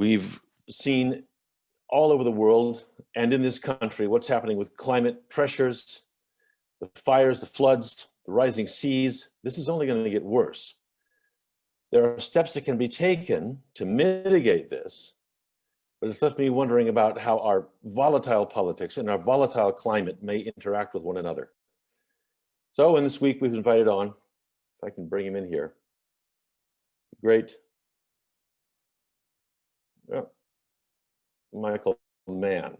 We've seen all over the world and in this country what's happening with climate pressures, the fires, the floods, the rising seas. This is only going to get worse. There are steps that can be taken to mitigate this, but it's left me wondering about how our volatile politics and our volatile climate may interact with one another. So in this week, we've invited on, if I can bring him in here, great Michael Mann.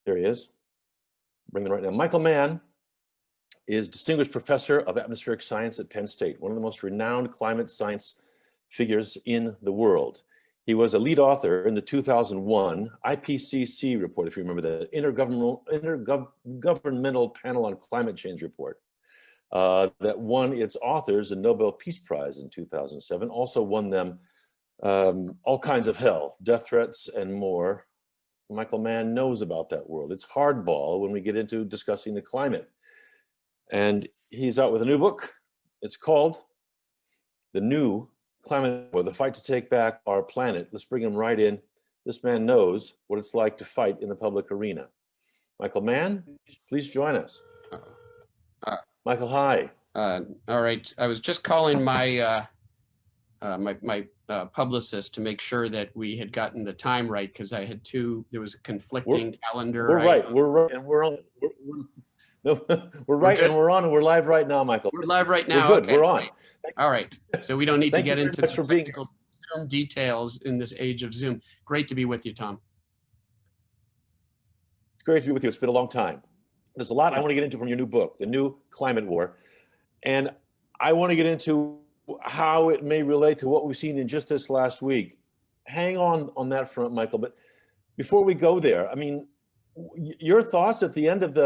There he is. Bring him right now. Michael Mann is Distinguished Professor of Atmospheric Science at Penn State, one of the most renowned climate science figures in the world. He was a lead author in the 2001 IPCC report, if you remember that, Intergovernmental Panel on Climate Change report, that won its authors a Nobel Peace Prize in 2007, also won them all kinds of hell, death threats and more. Michael Mann knows about that world. It's hardball when we get into discussing the climate. And he's out with a new book. It's called The New Climate War, The Fight to Take Back Our Planet. Let's bring him right in. This man knows what it's like to fight in the public arena. Michael Mann, please join us. Michael, hi. All right. I was just calling my my publicist to make sure that we had gotten the time right, because I had there was a conflicting calendar. We're right. We're right, and we're on. We're right, and we're on, and we're live right now, Michael. We're live right now. We're good. Okay, we're on. great. All right. So we don't need to get into the technical Zoom details in this age of Zoom. Great to be with you, Tom. It's great to be with you. It's been a long time. There's a lot I want to get into from your new book, The New Climate War, and I want to get into how it may relate to what we've seen in just this last week. Hang on that front, Michael. But before we go there, I mean, your thoughts at the end of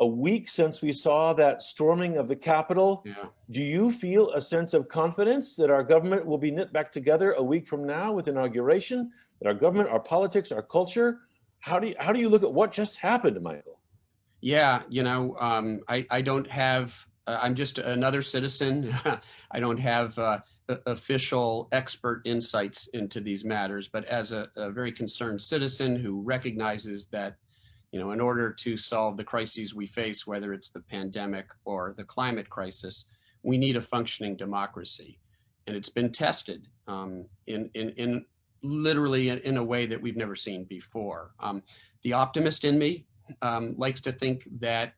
a week since we saw that storming of the Capitol. Yeah. Do you feel a sense of confidence that our government will be knit back together a week from now with inauguration? That our government, our politics, our culture, how do you look at what just happened, Michael? Yeah, you know, I don't have. I'm just another citizen. I don't have official expert insights into these matters, but as a very concerned citizen who recognizes that, you know, in order to solve the crises we face, whether it's the pandemic or the climate crisis, we need a functioning democracy. And it's been tested in literally in a way that we've never seen before. The optimist in me likes to think that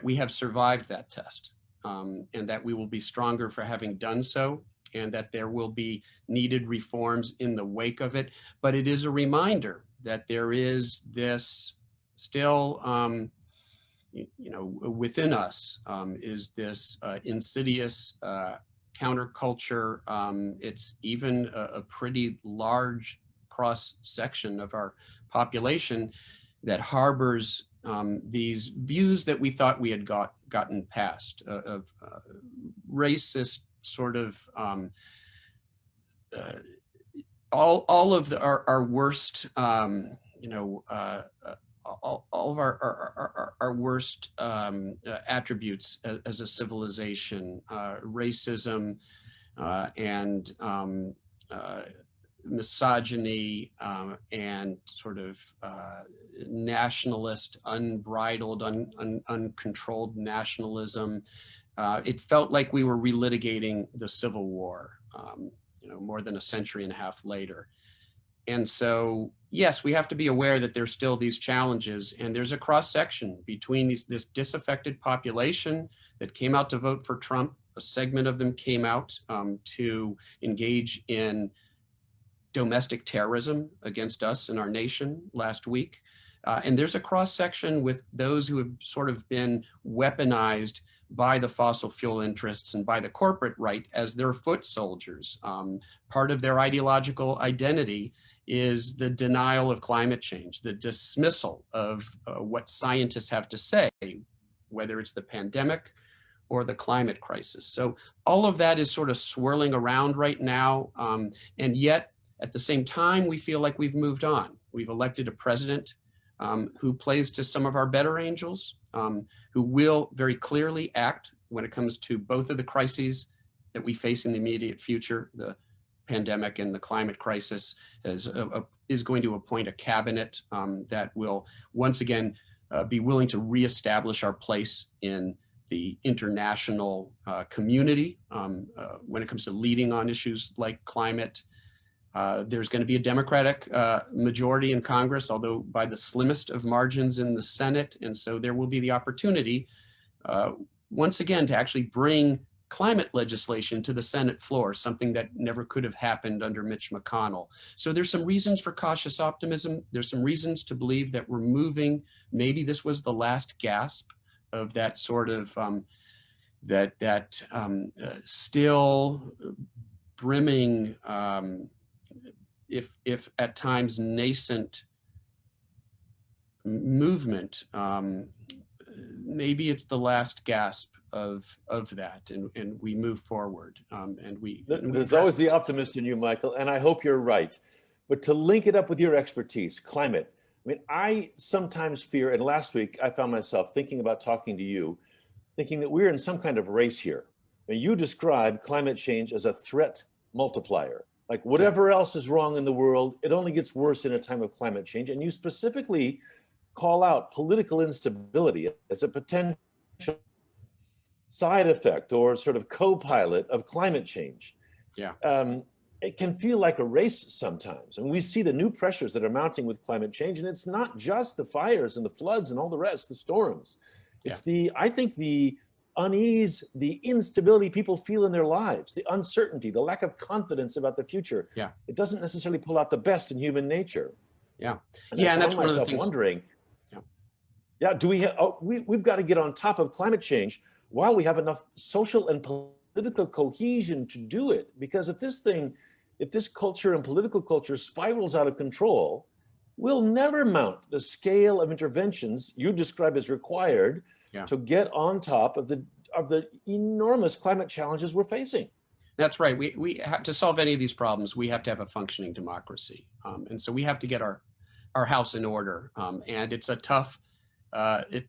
we have survived that test, and that we will be stronger for having done so, and that there will be needed reforms in the wake of it. But it is a reminder that there is this still, you know, within us is this insidious counterculture. It's even a pretty large cross section of our population that harbors these views that we thought we had gotten past, of racist sort of all of our worst, you know, all of our worst attributes as a civilization, racism and misogyny and sort of nationalist, unbridled, uncontrolled nationalism. It felt like we were relitigating the Civil War, you know, more than a century and a half later. And so, yes, we have to be aware that there's still these challenges, and there's a cross section between this disaffected population that came out to vote for Trump. A segment of them came out to engage in domestic terrorism against us and our nation last week. And there's a cross section with those who have sort of been weaponized by the fossil fuel interests and by the corporate right as their foot soldiers. Part of their ideological identity is the denial of climate change, the dismissal of what scientists have to say, whether it's the pandemic or the climate crisis. So all of that is sort of swirling around right now. And yet, at the same time, we feel like we've moved on. We've elected a president who plays to some of our better angels, who will very clearly act when it comes to both of the crises that we face in the immediate future, the pandemic and the climate crisis is going to appoint a cabinet that will once again be willing to reestablish our place in the international community when it comes to leading on issues like climate. There's going to be a Democratic majority in Congress, although by the slimmest of margins in the Senate. And so there will be the opportunity once again to actually bring climate legislation to the Senate floor, something that never could have happened under Mitch McConnell. So there's some reasons for cautious optimism. There's some reasons to believe that we're moving. Maybe this was the last gasp of that sort of still brimming, if at times nascent movement. Maybe it's the last gasp of that, and we move forward. There's always the optimist in you, Michael, and I hope you're right. But to link it up with your expertise, climate. I mean, I sometimes fear, and last week I found myself thinking about talking to you, thinking that we're in some kind of race here. And you described climate change as a threat multiplier. Like whatever else is wrong in the world, it only gets worse in a time of climate change. And you specifically call out political instability as a potential side effect or sort of co-pilot of climate change. Yeah. It can feel like a race sometimes. And we see the new pressures that are mounting with climate change. And it's not just the fires and the floods and all the rest, the storms. It's I think the unease, the instability people feel in their lives, the uncertainty, the lack of confidence about the future. Yeah. It doesn't necessarily pull out the best in human nature. Yeah. And that's one of the things. Wondering, do we have, we've got to get on top of climate change while we have enough social and political cohesion to do it. Because if this culture and political culture spirals out of control, we'll never mount the scale of interventions you describe as required to get on top of the enormous climate challenges we're facing. That's right. We have to solve any of these problems. We have to have a functioning democracy, and so we have to get our house in order. And it's a tough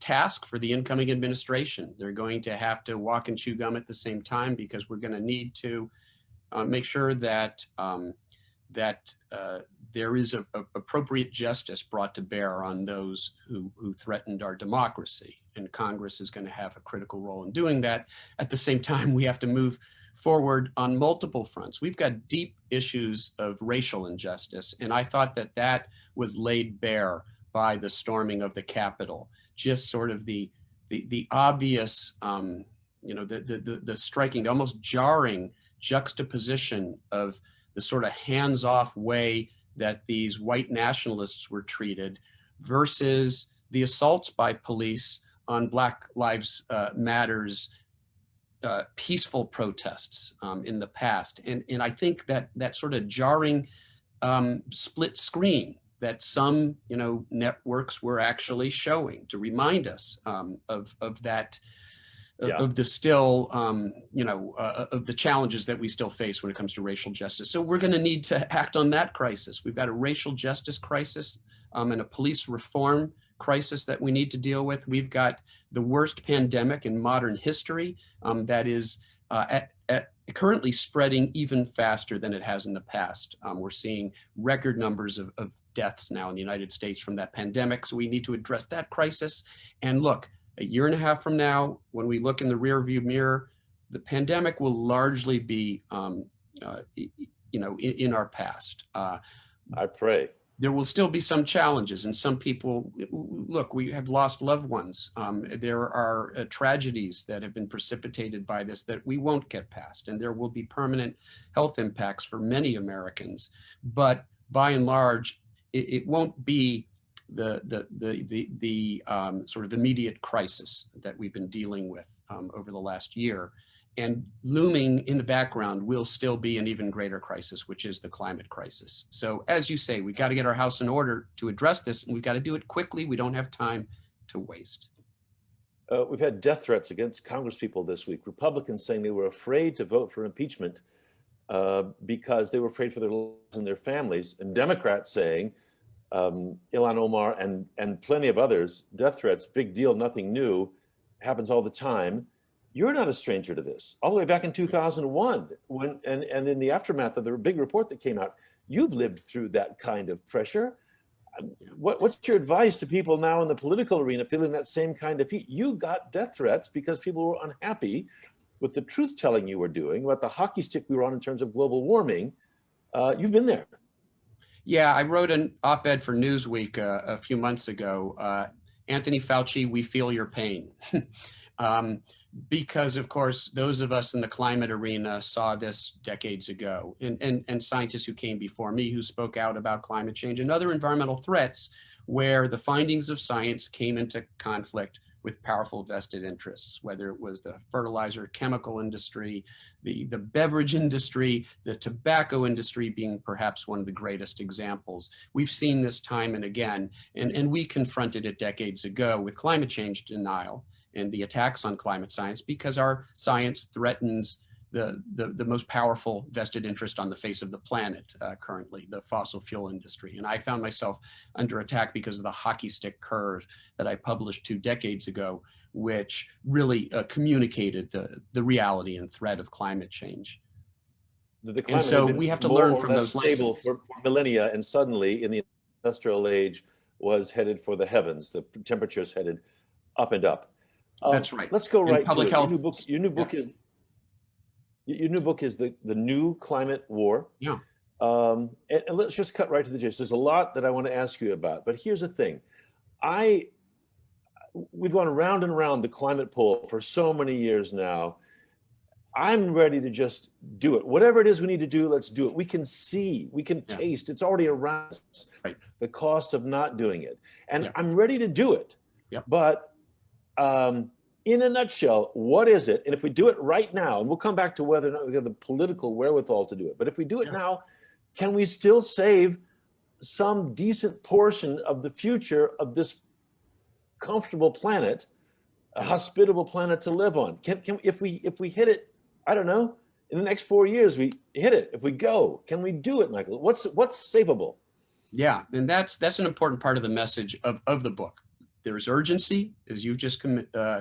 task for the incoming administration. They're going to have to walk and chew gum at the same time, because we're going to need to make sure that there is appropriate justice brought to bear on those who threatened our democracy. And Congress is going to have a critical role in doing that. At the same time, we have to move forward on multiple fronts. We've got deep issues of racial injustice, and I thought that was laid bare by the storming of the Capitol. Just sort of the obvious, the striking, almost jarring juxtaposition of the sort of hands-off way that these white nationalists were treated versus the assaults by police on Black Lives Matter's peaceful protests in the past. And I think that sort of jarring split screen that some networks were actually showing to remind us of that, of the still, of the challenges that we still face when it comes to racial justice. So we're going to need to act on that crisis. We've got a racial justice crisis and a police reform crisis that we need to deal with. We've got the worst pandemic in modern history that is currently spreading even faster than it has in the past. We're seeing record numbers of deaths now in the United States from that pandemic. So we need to address that crisis. And look, a year and a half from now, when we look in the rearview mirror, the pandemic will largely be, in our past. I pray. There will still be some challenges, and some people, look, we have lost loved ones. There are tragedies that have been precipitated by this that we won't get past, and there will be permanent health impacts for many Americans. But by and large, it won't be the sort of immediate crisis that we've been dealing with over the last year. And looming in the background will still be an even greater crisis, which is the climate crisis. So as you say, we've got to get our house in order to address this, and we've got to do it quickly. We don't have time to waste. We've had death threats against Congresspeople this week. Republicans saying they were afraid to vote for impeachment because they were afraid for their lives and their families. And Democrats saying, Ilhan Omar and plenty of others, death threats, big deal, nothing new, happens all the time. you're not a stranger to this. All the way back in 2001, when and in the aftermath of the big report that came out, you've lived through that kind of pressure. What's your advice to people now in the political arena feeling that same kind of heat? You got death threats because people were unhappy with the truth telling you were doing, about the hockey stick we were on in terms of global warming. You've been there. Yeah, I wrote an op-ed for Newsweek a few months ago. Anthony Fauci, we feel your pain. Because of course, those of us in the climate arena saw this decades ago, and scientists who came before me who spoke out about climate change and other environmental threats where the findings of science came into conflict with powerful vested interests, whether it was the fertilizer chemical industry, the beverage industry, the tobacco industry being perhaps one of the greatest examples. We've seen this time and again, and we confronted it decades ago with climate change denial and the attacks on climate science, because our science threatens the most powerful vested interest on the face of the planet currently, the fossil fuel industry. And I found myself under attack because of the hockey stick curve that I published 2 decades ago, which really communicated the reality and threat of climate change. And so we have to learn from those lessons. For millennia, and suddenly in the industrial age was headed for the heavens. The temperatures headed up and up. That's right. Let's go right to it. Health. Your new book is the new climate war. Yeah. And let's just cut right to the chase. There's a lot that I want to ask you about, but here's the thing. We've gone around and around the climate pole for so many years now. I'm ready to just do it. Whatever it is we need to do, let's do it. We can see, we can taste, it's already around us, the cost of not doing it. And I'm ready to do it. But in a nutshell, what is it? And if we do it right now, and we'll come back to whether or not we have the political wherewithal to do it, but if we do it now, can we still save some decent portion of the future of this comfortable planet, a hospitable planet to live on? If we hit it, I don't know, in the next 4 years, we hit it. If we go, can we do it, Michael? What's savable? Yeah, and that's an important part of the message of the book. There's urgency, as you've just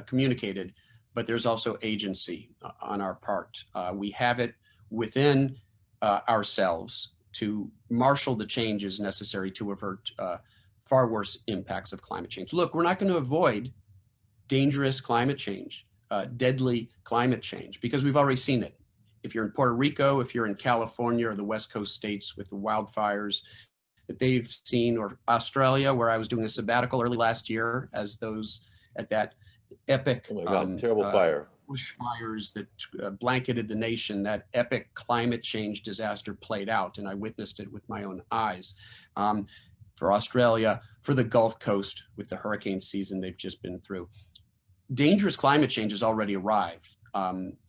communicated, but there's also agency on our part. We have it within ourselves to marshal the changes necessary to avert far worse impacts of climate change. Look, we're not going to avoid dangerous climate change, deadly climate change, because we've already seen it. If you're in Puerto Rico, if you're in California or the West Coast states with the wildfires that they've seen, or Australia, where I was doing a sabbatical early last year as those at that epic terrible fire, bushfires that blanketed the nation, that epic climate change disaster played out, and I witnessed it with my own eyes. For Australia, for the Gulf Coast with the hurricane season they've just been through. Dangerous climate change has already arrived.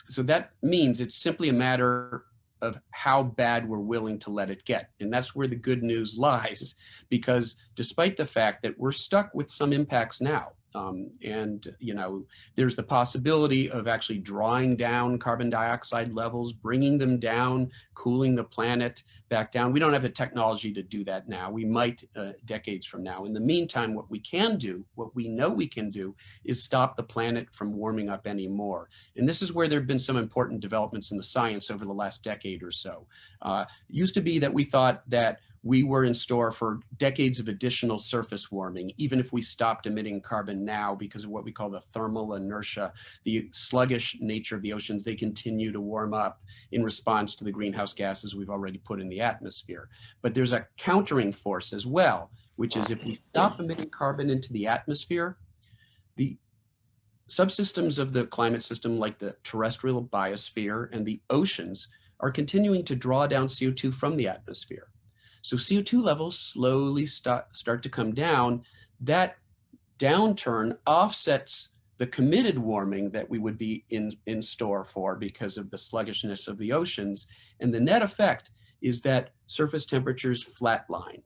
So that means it's simply a matter of how bad we're willing to let it get. And that's where the good news lies, because despite the fact that we're stuck with some impacts now, and there's the possibility of actually drawing down carbon dioxide levels, bringing them down, cooling the planet back down. We don't have the technology to do that now. We might decades from now. In the meantime, what we can do, what we know we can do, is stop the planet from warming up anymore. And this is where there have been some important developments in the science over the last decade or so. It used to be that we thought that we were in store for decades of additional surface warming, even if we stopped emitting carbon now because of what we call the thermal inertia, the sluggish nature of the oceans. They continue to warm up in response to the greenhouse gases we've already put in the atmosphere. But there's a countering force as well, which is if we stop emitting carbon into the atmosphere, the subsystems of the climate system, like the terrestrial biosphere and the oceans, are continuing to draw down CO2 from the atmosphere. So CO2 levels slowly start to come down. That downturn offsets the committed warming that we would be in store for because of the sluggishness of the oceans. And the net effect is that surface temperatures flatline.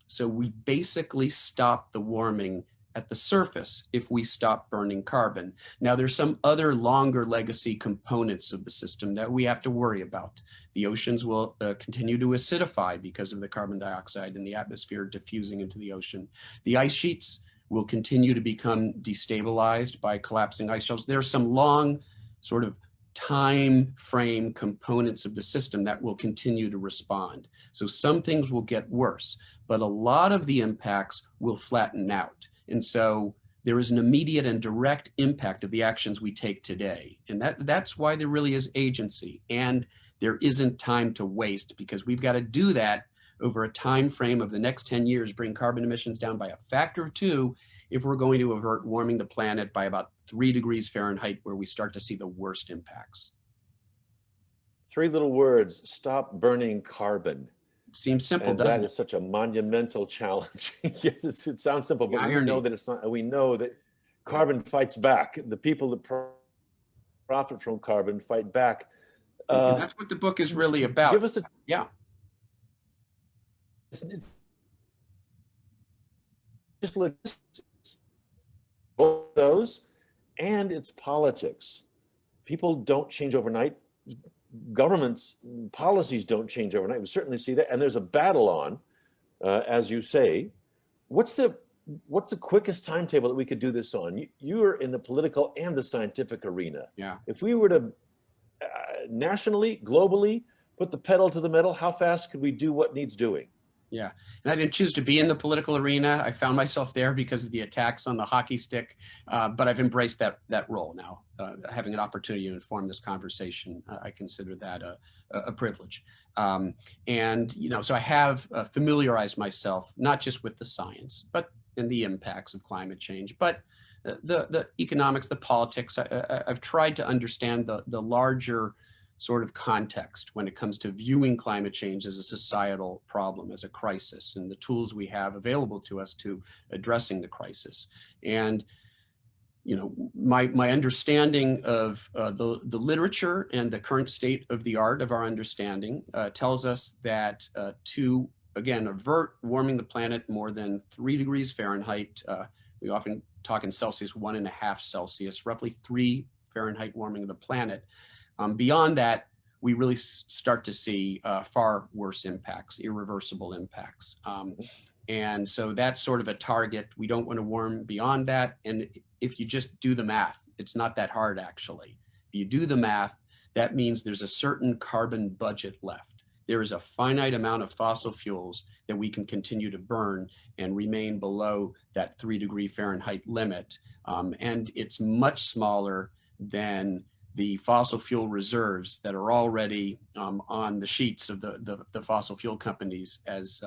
So we basically stop the warming at the surface if we stop burning carbon. Now, there's some other longer legacy components of the system that we have to worry about. The oceans will continue to acidify because of the carbon dioxide in the atmosphere diffusing into the ocean. The ice sheets will continue to become destabilized by collapsing ice shelves. There are some long sort of time frame components of the system that will continue to respond. So some things will get worse, but a lot of the impacts will flatten out. And so there is an immediate and direct impact of the actions we take today. And that's why there really is agency. And there isn't time to waste, because we've got to do that over a time frame of the next 10 years, bring carbon emissions down by a factor of 2 if we're going to avert warming the planet by about 3 degrees Fahrenheit, where we start to see the worst impacts. 3 little words: stop burning carbon. Seems simple, and doesn't that it? is such a monumental challenge. Yes, it sounds simple, but we know that it's not. We know that carbon fights back. The people that profit from carbon fight back. And that's what the book is really about. Give us the It's just logistics, both those, and it's politics. People don't change overnight. Governments' policies don't change overnight. We certainly see that, and there's a battle on, as you say. What's the quickest timetable that we could do this on? You're in the political and the scientific arena. Yeah. If we were to nationally, globally, put the pedal to the metal, how fast could we do what needs doing? Yeah, and I didn't choose to be in the political arena. I found myself there because of the attacks on the hockey stick, but I've embraced that role now. Having an opportunity to inform this conversation, I consider that a privilege. And so I have familiarized myself not just with the science, but in the impacts of climate change, but the economics, the politics. I've tried to understand the larger sort of context when it comes to viewing climate change as a societal problem, as a crisis, and the tools we have available to us to addressing the crisis. And my understanding of the literature and the current state of the art of our understanding tells us that to, again, avert warming the planet more than 3 degrees Fahrenheit, we often talk in Celsius, 1.5 Celsius, roughly 3 Fahrenheit warming of the planet. Beyond that, we really start to see far worse impacts, irreversible impacts. And so that's sort of a target. We don't want to warm beyond that. And if you just do the math, it's not that hard, actually. If you do the math, that means there's a certain carbon budget left. There is a finite amount of fossil fuels that we can continue to burn and remain below that 3 degree Fahrenheit limit. And it's much smaller than the fossil fuel reserves that are already on the sheets of the fossil fuel companies as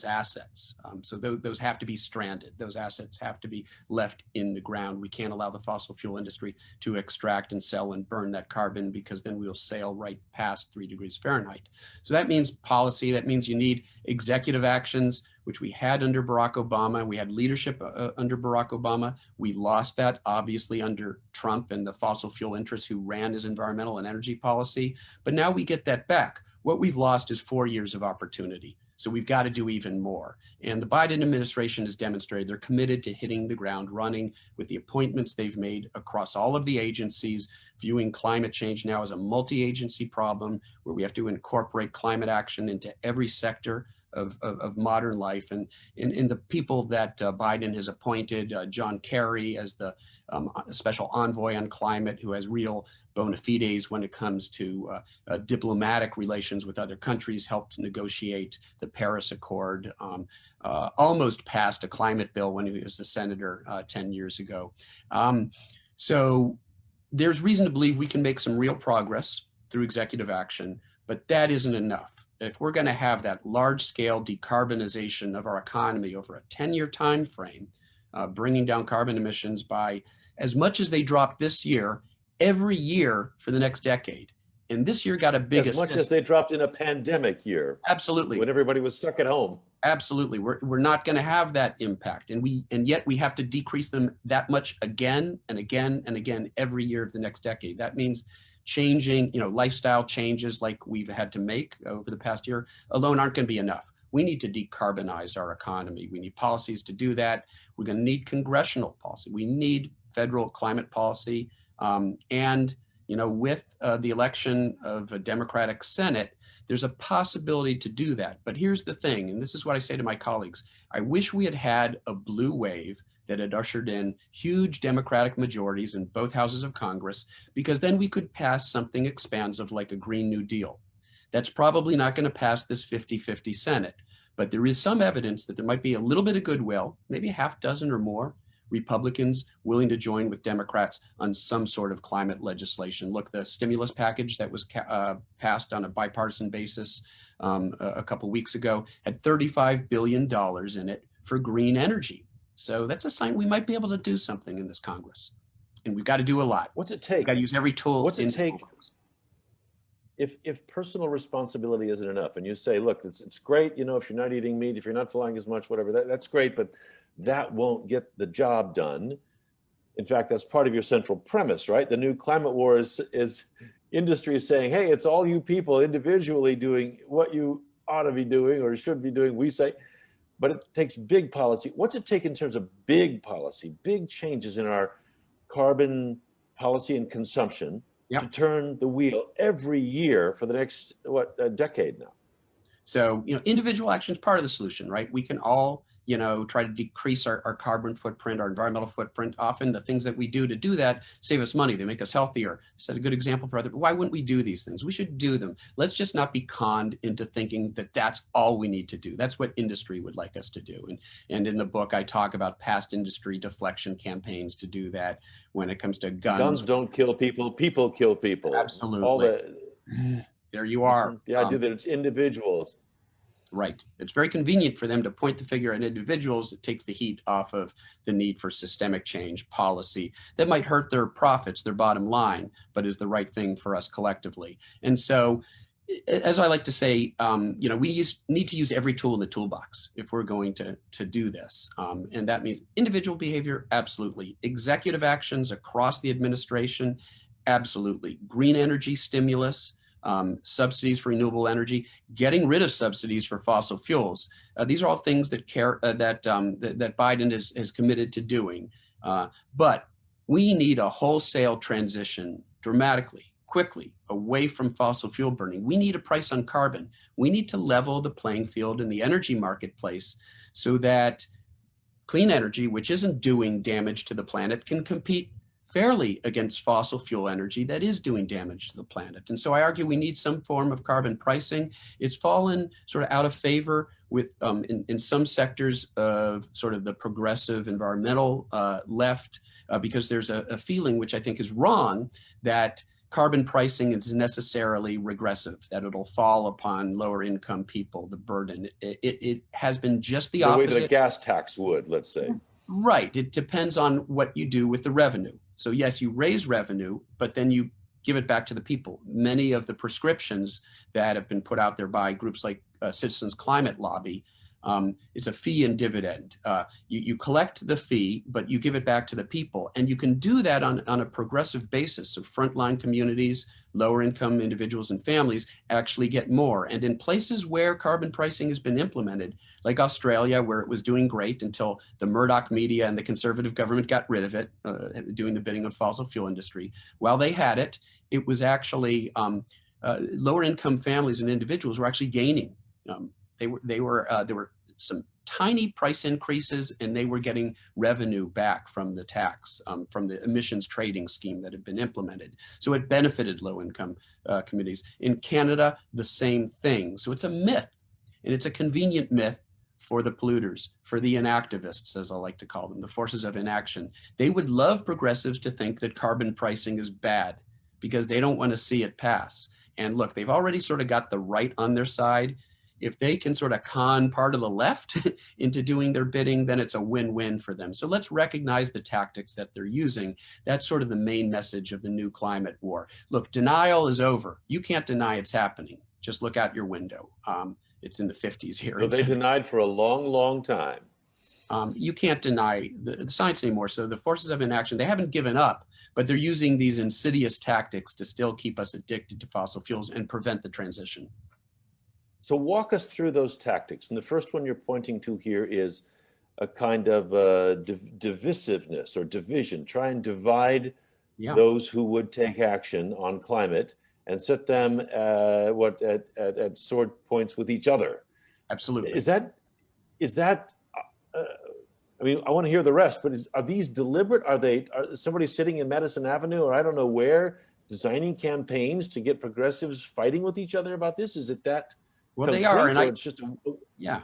assets. So those have to be stranded. Those assets have to be left in the ground. We can't allow the fossil fuel industry to extract and sell and burn that carbon, because then we'll sail right past 3 degrees Fahrenheit. So that means policy. That means you need executive actions, which we had under Barack Obama. We had leadership under Barack Obama. We lost that, obviously, under Trump and the fossil fuel interests who ran his environmental and energy policy. But now we get that back. What we've lost is 4 years of opportunity. So we've got to do even more. And the Biden administration has demonstrated they're committed to hitting the ground running with the appointments they've made across all of the agencies, viewing climate change now as a multi-agency problem where we have to incorporate climate action into every sector of modern life. And in the people that Biden has appointed, John Kerry as the special envoy on climate, who has real bona fides when it comes to diplomatic relations with other countries, helped negotiate the Paris Accord, almost passed a climate bill when he was a senator 10 years ago. So there's reason to believe we can make some real progress through executive action, but that isn't enough. If we're going to have that large-scale decarbonization of our economy over a 10-year time frame, bringing down carbon emissions by as much as they dropped this year, every year for the next decade. And this year got a big assist. As much as they dropped in a pandemic year. Absolutely. When everybody was stuck at home. Absolutely. We're not going to have that impact. And yet we have to decrease them that much again and again and again every year of the next decade. That means changing, lifestyle changes like we've had to make over the past year alone aren't going to be enough. We need to decarbonize our economy. We need policies to do that. We're going to need congressional policy. We need federal climate policy. And with the election of a Democratic Senate, there's a possibility to do that. But here's the thing, and this is what I say to my colleagues. I wish we had had a blue wave that had ushered in huge Democratic majorities in both houses of Congress, because then we could pass something expansive like a Green New Deal. That's probably not going to pass this 50-50 Senate, but there is some evidence that there might be a little bit of goodwill, maybe a half dozen or more Republicans willing to join with Democrats on some sort of climate legislation. Look, the stimulus package that was passed on a bipartisan basis a couple weeks ago had $35 billion in it for green energy. So that's a sign we might be able to do something in this Congress. And we've got to do a lot. What's it take? We've got to use every tool. What's it take? If personal responsibility isn't enough, and you say, look, it's great, you know, if you're not eating meat, if you're not flying as much, whatever, that's great, but that won't get the job done. In fact, that's part of your central premise, right? The new climate war is industry is saying, hey, it's all you people individually doing what you ought to be doing or should be doing, we say, but it takes big policy. What's it take in terms of big policy, big changes in our carbon policy and consumption to turn the wheel every year for the next, a decade now? So, you know, individual action is part of the solution, right? We can all, you know, try to decrease our carbon footprint, our environmental footprint. Often the things that we do to do that save us money. They make us healthier. Set a good example for other. Why wouldn't we do these things? We should do them. Let's just not be conned into thinking that that's all we need to do. That's what industry would like us to do. And in the book, I talk about past industry deflection campaigns to do that. When it comes to guns. Guns don't kill people, people kill people. Absolutely. All there you are. The idea that it's individuals. Right. It's very convenient for them to point the finger at individuals. It takes the heat off of the need for systemic change policy that might hurt their profits, their bottom line, but is the right thing for us collectively. And so, as I like to say, you know, we need to use every tool in the toolbox if we're going to do this. And that means individual behavior, absolutely. Executive actions across the administration, absolutely. Green energy stimulus, subsidies for renewable energy, getting rid of subsidies for fossil fuels. These are all things that that Biden has committed to doing. But we need a wholesale transition dramatically, quickly, away from fossil fuel burning. We need a price on carbon. We need to level the playing field in the energy marketplace so that clean energy, which isn't doing damage to the planet, can compete fairly against fossil fuel energy that is doing damage to the planet. And so I argue we need some form of carbon pricing. It's fallen sort of out of favor with in some sectors of sort of the progressive environmental left because there's a feeling, which I think is wrong, that carbon pricing is necessarily regressive, that it'll fall upon lower income people, the burden. It has been just the opposite. The way that a gas tax would, let's say. Right. It depends on what you do with the revenue. So yes, you raise revenue, but then you give it back to the people. Many of the prescriptions that have been put out there by groups like Citizens Climate Lobby, it's a fee and dividend. You collect the fee, but you give it back to the people. And you can do that on a progressive basis. So frontline communities, lower income individuals and families actually get more. And in places where carbon pricing has been implemented, like Australia, where it was doing great until the Murdoch media and the conservative government got rid of it, doing the bidding of fossil fuel industry. While they had it, it was actually lower income families and individuals were actually gaining. There were some tiny price increases, and they were getting revenue back from the tax, from the emissions trading scheme that had been implemented. So it benefited low-income communities. In Canada, the same thing. So it's a myth, and it's a convenient myth for the polluters, for the inactivists, as I like to call them, the forces of inaction. They would love progressives to think that carbon pricing is bad because they don't want to see it pass. And look, they've already sort of got the right on their side. If they can sort of con part of the left into doing their bidding, then it's a win-win for them. So let's recognize the tactics that they're using. That's sort of the main message of the new climate war. Look, denial is over. You can't deny it's happening. Just look out your window. It's in the 50s here. So they denied for a long, long time. You can't deny the science anymore. So the forces of inaction, they haven't given up, but they're using these insidious tactics to still keep us addicted to fossil fuels and prevent the transition. So walk us through those tactics. And the first one you're pointing to here is a kind of divisiveness or division. Try and divide those who would take action on climate and set them at sword points with each other. Absolutely. Is that I mean, I want to hear the rest, but are these deliberate? Are somebody sitting in Madison Avenue or I don't know where designing campaigns to get progressives fighting with each other about this? Is it that Well, they concrete, are, and or it's just yeah.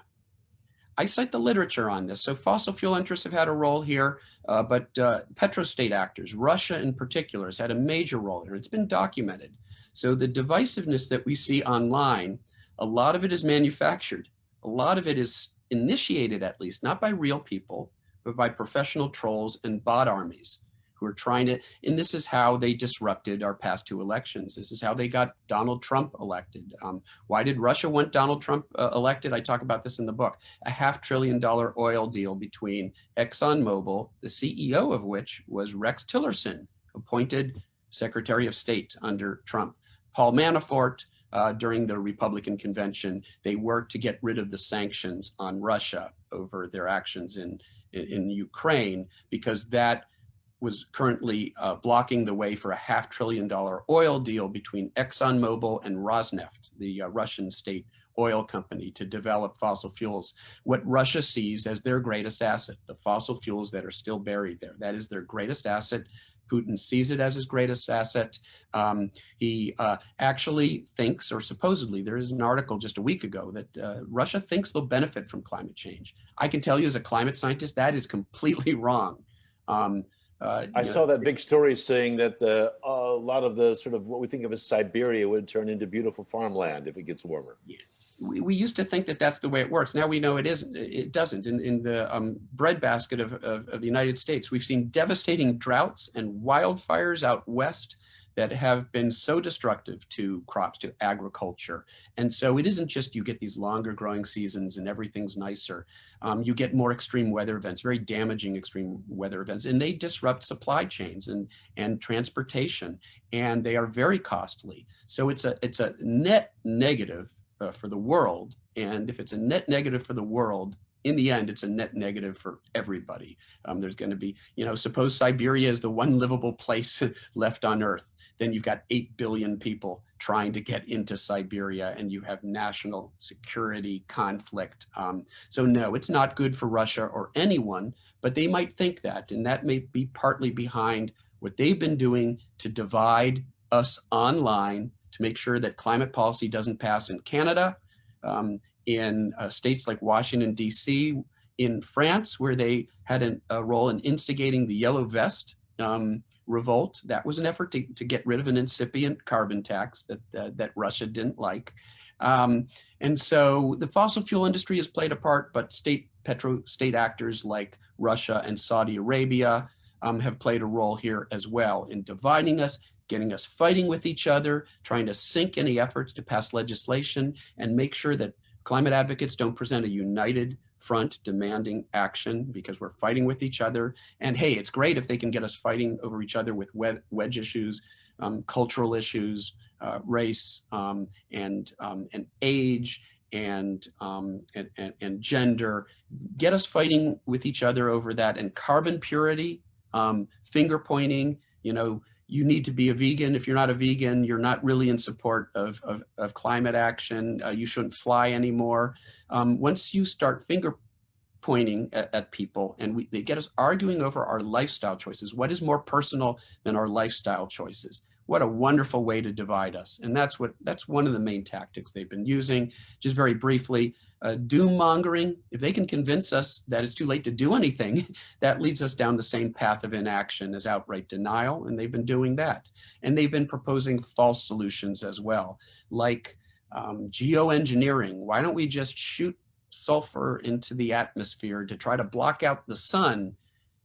I cite the literature on this. So fossil fuel interests have had a role here, but petrostate actors, Russia in particular, has had a major role here. It's been documented. So the divisiveness that we see online, a lot of it is manufactured. A lot of it is initiated, at least, not by real people, but by professional trolls and bot armies who are trying to, and this is how they disrupted our past 2 elections. This is how they got Donald Trump elected. Why did Russia want Donald Trump elected? I talk about this in the book. A $500 billion oil deal between ExxonMobil, the CEO of which was Rex Tillerson, appointed Secretary of State under Trump. Paul Manafort, during the Republican convention, they worked to get rid of the sanctions on Russia over their actions in Ukraine, because that was currently blocking the way for a $500 billion oil deal between ExxonMobil and Rosneft, the Russian state oil company, to develop fossil fuels. What Russia sees as their greatest asset, the fossil fuels that are still buried there. That is their greatest asset. Putin sees it as his greatest asset. He actually thinks, or supposedly, there is an article just a week ago that Russia thinks they'll benefit from climate change. I can tell you as a climate scientist, that is completely wrong. I saw that big story saying that a lot of the sort of what we think of as Siberia would turn into beautiful farmland if it gets warmer. Yes. We used to think that that's the way it works. Now we know it isn't. It doesn't. In the breadbasket of the United States, we've seen devastating droughts and wildfires out west that have been so destructive to crops, to agriculture. And so it isn't just you get these longer growing seasons and everything's nicer. You get more extreme weather events, very damaging extreme weather events, and they disrupt supply chains and transportation, and they are very costly. So it's a net negative for the world. And if it's a net negative for the world, in the end, it's a net negative for everybody. There's going to be, suppose Siberia is the one livable place left on Earth. Then you've got 8 billion people trying to get into Siberia, and you have national security conflict. So no, it's not good for Russia or anyone, but they might think that, and that may be partly behind what they've been doing to divide us online, to make sure that climate policy doesn't pass in Canada, in states like Washington, D.C., in France, where they had a role in instigating the Yellow Vest revolt. That was an effort to get rid of an incipient carbon tax that Russia didn't like. And so the fossil fuel industry has played a part, but state actors like Russia and Saudi Arabia have played a role here as well in dividing us, getting us fighting with each other, trying to sink any efforts to pass legislation and make sure that climate advocates don't present a united front demanding action, because we're fighting with each other. And hey, it's great if they can get us fighting over each other with wedge issues, cultural issues, race, and age, and gender. Get us fighting with each other over that. And carbon purity, finger pointing, you need to be a vegan. If you're not a vegan, you're not really in support of climate action. You shouldn't fly anymore. Once you start finger pointing at people and they get us arguing over our lifestyle choices, what is more personal than our lifestyle choices? What a wonderful way to divide us. And that's one of the main tactics they've been using. Just very briefly, doom mongering. If they can convince us that it's too late to do anything, that leads us down the same path of inaction as outright denial. And they've been doing that. And they've been proposing false solutions as well, like geoengineering. Why don't we just shoot sulfur into the atmosphere to try to block out the sun?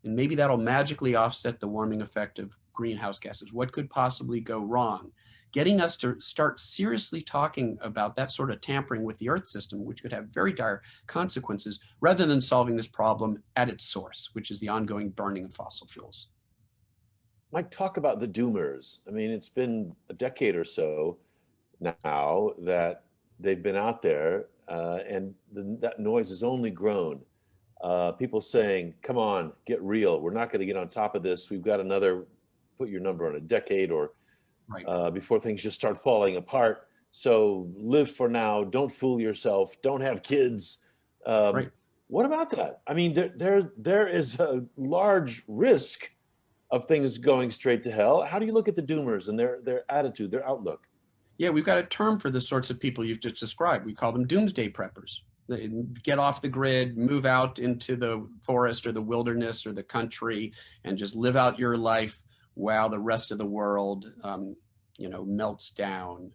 And maybe that'll magically offset the warming effect of greenhouse gases. What could possibly go wrong? Getting us to start seriously talking about that sort of tampering with the Earth system, which could have very dire consequences, rather than solving this problem at its source, which is the ongoing burning of fossil fuels. Mike, talk about the doomers. I mean, it's been a decade or so now that they've been out there, and that noise has only grown. People saying, come on, get real. We're not going to get on top of this. We've got another, put your number on a decade or right. Before things just start falling apart. So live for now. Don't fool yourself. Don't have kids. Right. What about that? I mean, there is a large risk of things going straight to hell. How do you look at the doomers and their attitude, their outlook? Yeah, we've got a term for the sorts of people you've just described. We call them doomsday preppers. They get off the grid, move out into the forest or the wilderness or the country, and just live out your life while the rest of the world, melts down.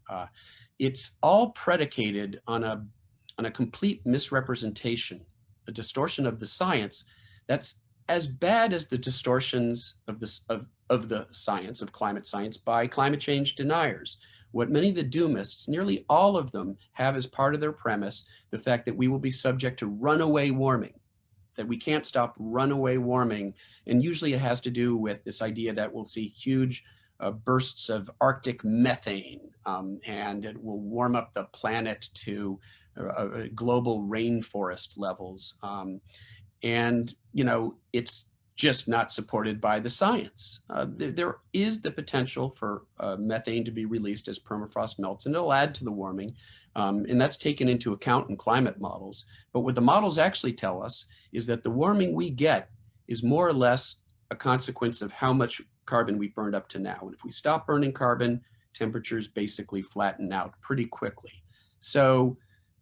It's all predicated on a complete misrepresentation, a distortion of the science that's as bad as the distortions of the science, of climate science, by climate change deniers. What many of the doomists, nearly all of them, have as part of their premise the fact that we will be subject to runaway warming, that we can't stop runaway warming. And usually it has to do with this idea that we'll see huge bursts of Arctic methane, and it will warm up the planet to global rainforest levels. It's just not supported by the science. There is the potential for methane to be released as permafrost melts, and it'll add to the warming. And that's taken into account in climate models. But what the models actually tell us is that the warming we get is more or less a consequence of how much carbon we burned up to now. And if we stop burning carbon, temperatures basically flatten out pretty quickly. So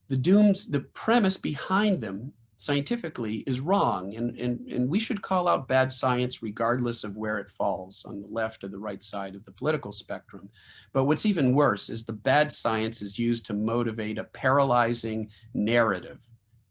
the premise behind them scientifically is wrong, and we should call out bad science regardless of where it falls, on the left or the right side of the political spectrum. But what's even worse is the bad science is used to motivate a paralyzing narrative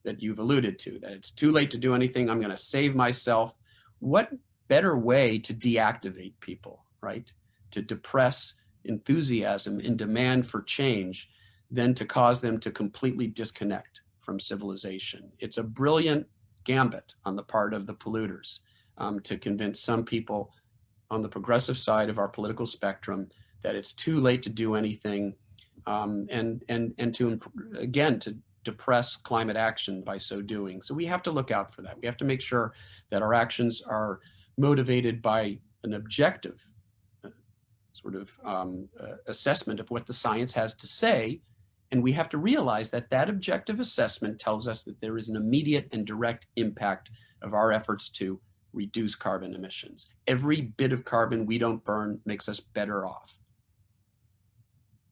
that you've alluded to, that it's too late to do anything, I'm going to save myself. What better way to deactivate people, right? To depress enthusiasm and demand for change than to cause them to completely disconnect from civilization. It's a brilliant gambit on the part of the polluters to convince some people on the progressive side of our political spectrum that it's too late to do anything, and to depress climate action by so doing. So we have to look out for that. We have to make sure that our actions are motivated by an objective assessment of what the science has to say. And we have to realize that that objective assessment tells us that there is an immediate and direct impact of our efforts to reduce carbon emissions. Every bit of carbon we don't burn makes us better off.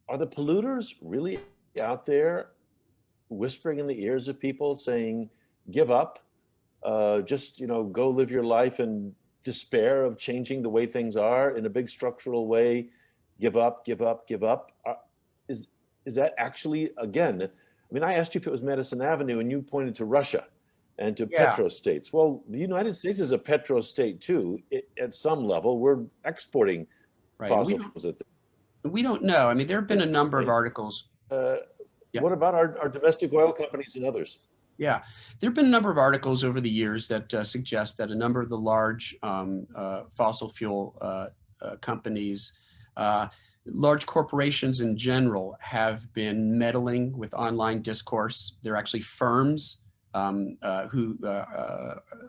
Are the polluters really out there whispering in the ears of people saying, give up, go live your life in despair of changing the way things are in a big structural way, give up, give up, give up? Is that actually, again, I mean, I asked you if it was Madison Avenue and you pointed to Russia and to petrostates. Well, the United States is a petrostate too. At some level, we're exporting fossil fuels. We don't know. I mean, there have been a number of articles. What about our domestic oil companies and others? Yeah, there have been a number of articles over the years that suggest that a number of the large fossil fuel companies, large corporations in general, have been meddling with online discourse. They're actually firms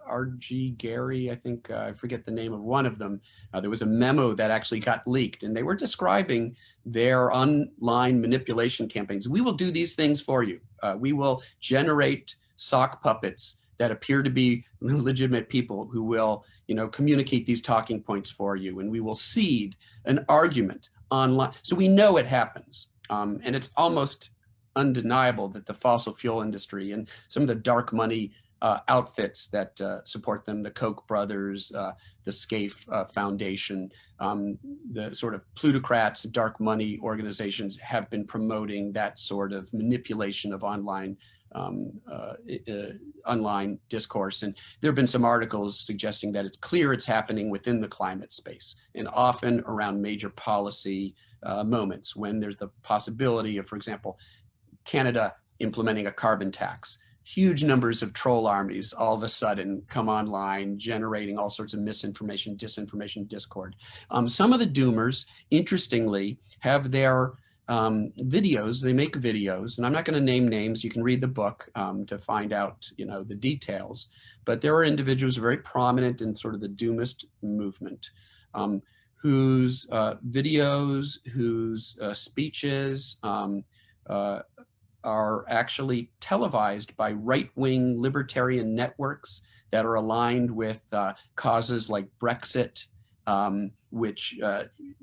R.G. Gary, I think, I forget the name of one of them. There was a memo that actually got leaked, and they were describing their online manipulation campaigns. We will do these things for you. We will generate sock puppets that appear to be legitimate people who will, communicate these talking points for you, and we will seed an argument online. So we know it happens, and it's almost undeniable that the fossil fuel industry and some of the dark money outfits that support them, the Koch brothers, the Scaife Foundation, the sort of plutocrats, dark money organizations have been promoting that sort of manipulation of online discourse. And there have been some articles suggesting that it's clear it's happening within the climate space, and often around major policy moments when there's the possibility of, for example, Canada implementing a carbon tax. Huge numbers of troll armies all of a sudden come online, generating all sorts of misinformation, disinformation, discord. Some of the doomers, interestingly, have their videos. They make videos, and I'm not going to name names. You can read the book to find out, the details. But there are individuals very prominent in sort of the doomist movement, whose videos, whose speeches are actually televised by right-wing libertarian networks that are aligned with causes like Brexit, which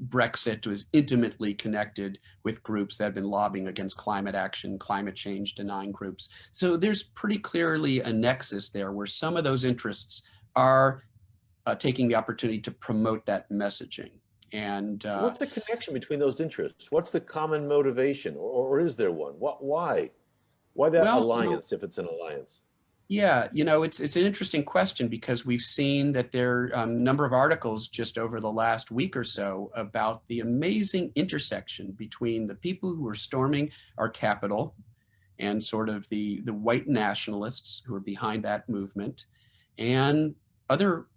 Brexit was intimately connected with groups that have been lobbying against climate action, climate change denying groups. So there's pretty clearly a nexus there where some of those interests are taking the opportunity to promote that messaging. And what's the connection between those interests? What's the common motivation, or is there one? Why that alliance, if it's an alliance? Yeah, it's an interesting question because we've seen that there are a number of articles just over the last week or so about the amazing intersection between the people who are storming our Capitol and sort of the white nationalists who are behind that movement and other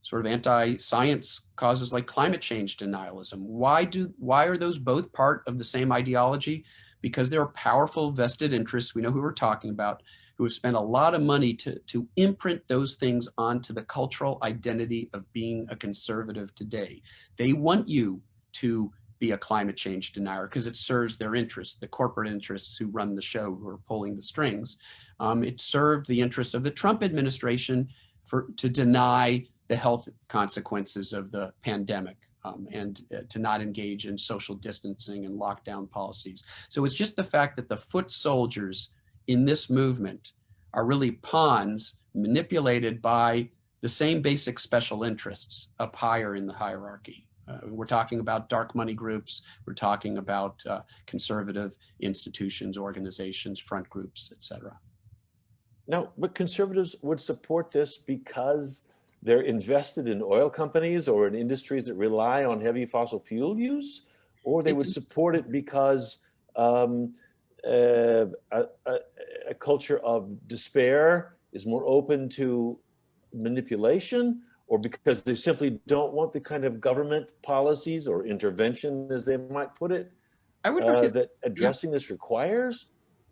sort of anti-science causes like climate change denialism. Why are those both part of the same ideology? Because there are powerful vested interests, we know who we're talking about, who have spent a lot of money to imprint those things onto the cultural identity of being a conservative today. They want you to be a climate change denier because it serves their interests, the corporate interests who run the show, who are pulling the strings. It served the interests of the Trump administration to deny the health consequences of the pandemic and to not engage in social distancing and lockdown policies. So it's just the fact that the foot soldiers in this movement are really pawns manipulated by the same basic special interests up higher in the hierarchy. We're talking about dark money groups. We're talking about conservative institutions, organizations, front groups, et cetera. No, but conservatives would support this because they're invested in oil companies or in industries that rely on heavy fossil fuel use, or they would support it because a culture of despair is more open to manipulation, or because they simply don't want the kind of government policies or intervention, as they might put it, that addressing this requires?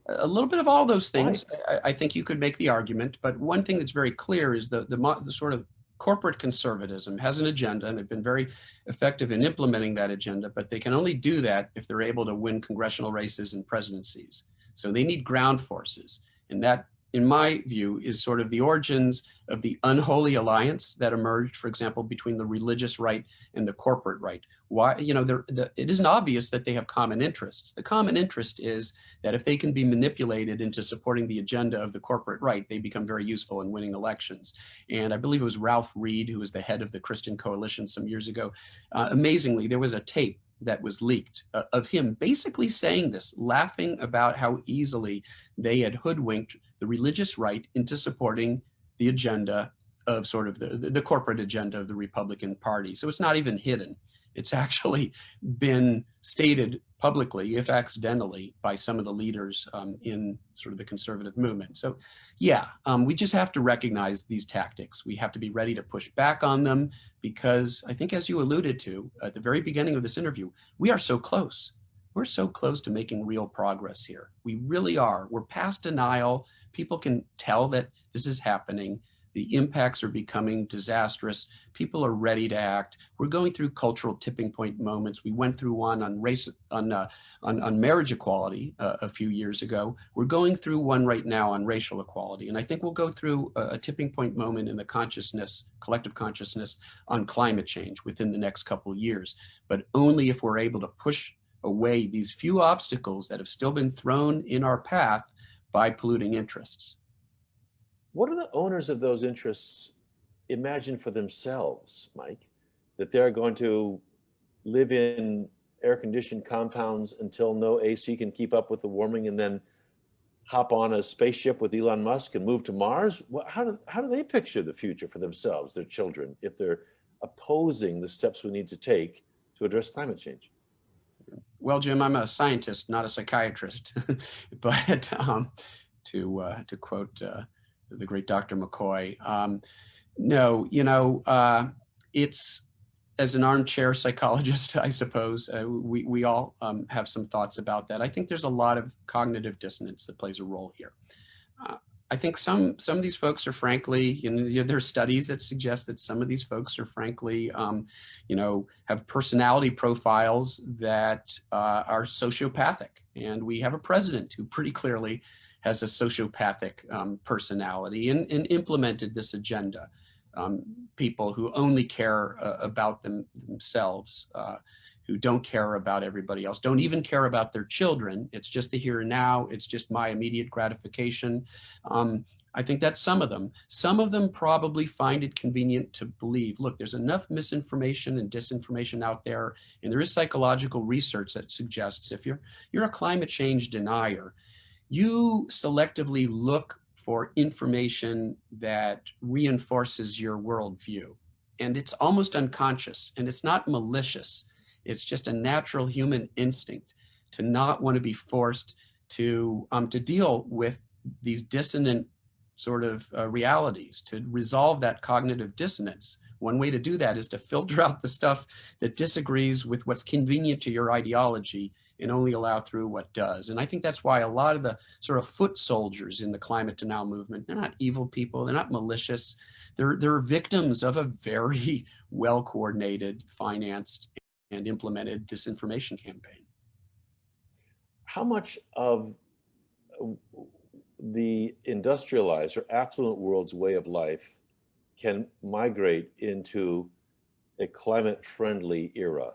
A little bit of all those things. I think you could make the argument, but one thing that's very clear is the sort of corporate conservatism has an agenda, and they've been very effective in implementing that agenda, but they can only do that if they're able to win congressional races and presidencies. So they need ground forces. And that, in my view, is sort of the origins of the unholy alliance that emerged, for example, between the religious right and the corporate right. Why, it isn't obvious that they have common interests. The common interest is that if they can be manipulated into supporting the agenda of the corporate right, they become very useful in winning elections. And I believe it was Ralph Reed, who was the head of the Christian Coalition some years ago. Amazingly, there was a tape that was leaked of him basically saying this, laughing about how easily they had hoodwinked the religious right into supporting the agenda of sort of the corporate agenda of the Republican Party. So it's not even hidden. It's actually been stated publicly, if accidentally, by some of the leaders in sort of the conservative movement. So yeah, we just have to recognize these tactics. We have to be ready to push back on them because I think, as you alluded to at the very beginning of this interview, we are so close. We're so close to making real progress here. We really are. We're past denial. People can tell that this is happening. The impacts are becoming disastrous. People are ready to act. We're going through cultural tipping point moments. We went through one on race, on marriage equality a few years ago. We're going through one right now on racial equality. And I think we'll go through a tipping point moment in the consciousness, collective consciousness on climate change within the next couple of years, but only if we're able to push away these few obstacles that have still been thrown in our path by polluting interests. What do the owners of those interests imagine for themselves, Mike? That they're going to live in air-conditioned compounds until no AC can keep up with the warming and then hop on a spaceship with Elon Musk and move to Mars? How do they picture the future for themselves, their children, if they're opposing the steps we need to take to address climate change? Well, Jim, I'm a scientist, not a psychiatrist, but to quote the great Dr. McCoy, no, it's, as an armchair psychologist, I suppose, we all have some thoughts about that. I think there's a lot of cognitive dissonance that plays a role here. I think some of these folks are frankly, you know, there are studies that suggest that some of these folks are frankly, you know, have personality profiles that are sociopathic. And we have a president who pretty clearly has a sociopathic personality and implemented this agenda. People who only care about themselves, who don't care about everybody else, don't even care about their children. It's just the here and now. It's just my immediate gratification. I think that's some of them. Some of them probably find it convenient to believe, look, there's enough misinformation and disinformation out there, and there is psychological research that suggests if you're a climate change denier, you selectively look for information that reinforces your worldview. And it's almost unconscious, and it's not malicious. It's just a natural human instinct to not want to be forced to deal with these dissonant sort of realities, to resolve that cognitive dissonance. One way to do that is to filter out the stuff that disagrees with what's convenient to your ideology and only allow through what does. And I think that's why a lot of the sort of foot soldiers in the climate denial movement, they're not evil people, they're not malicious. They're victims of a very well-coordinated, financed, and implemented disinformation campaign. How much of the industrialized or affluent world's way of life can migrate into a climate-friendly era?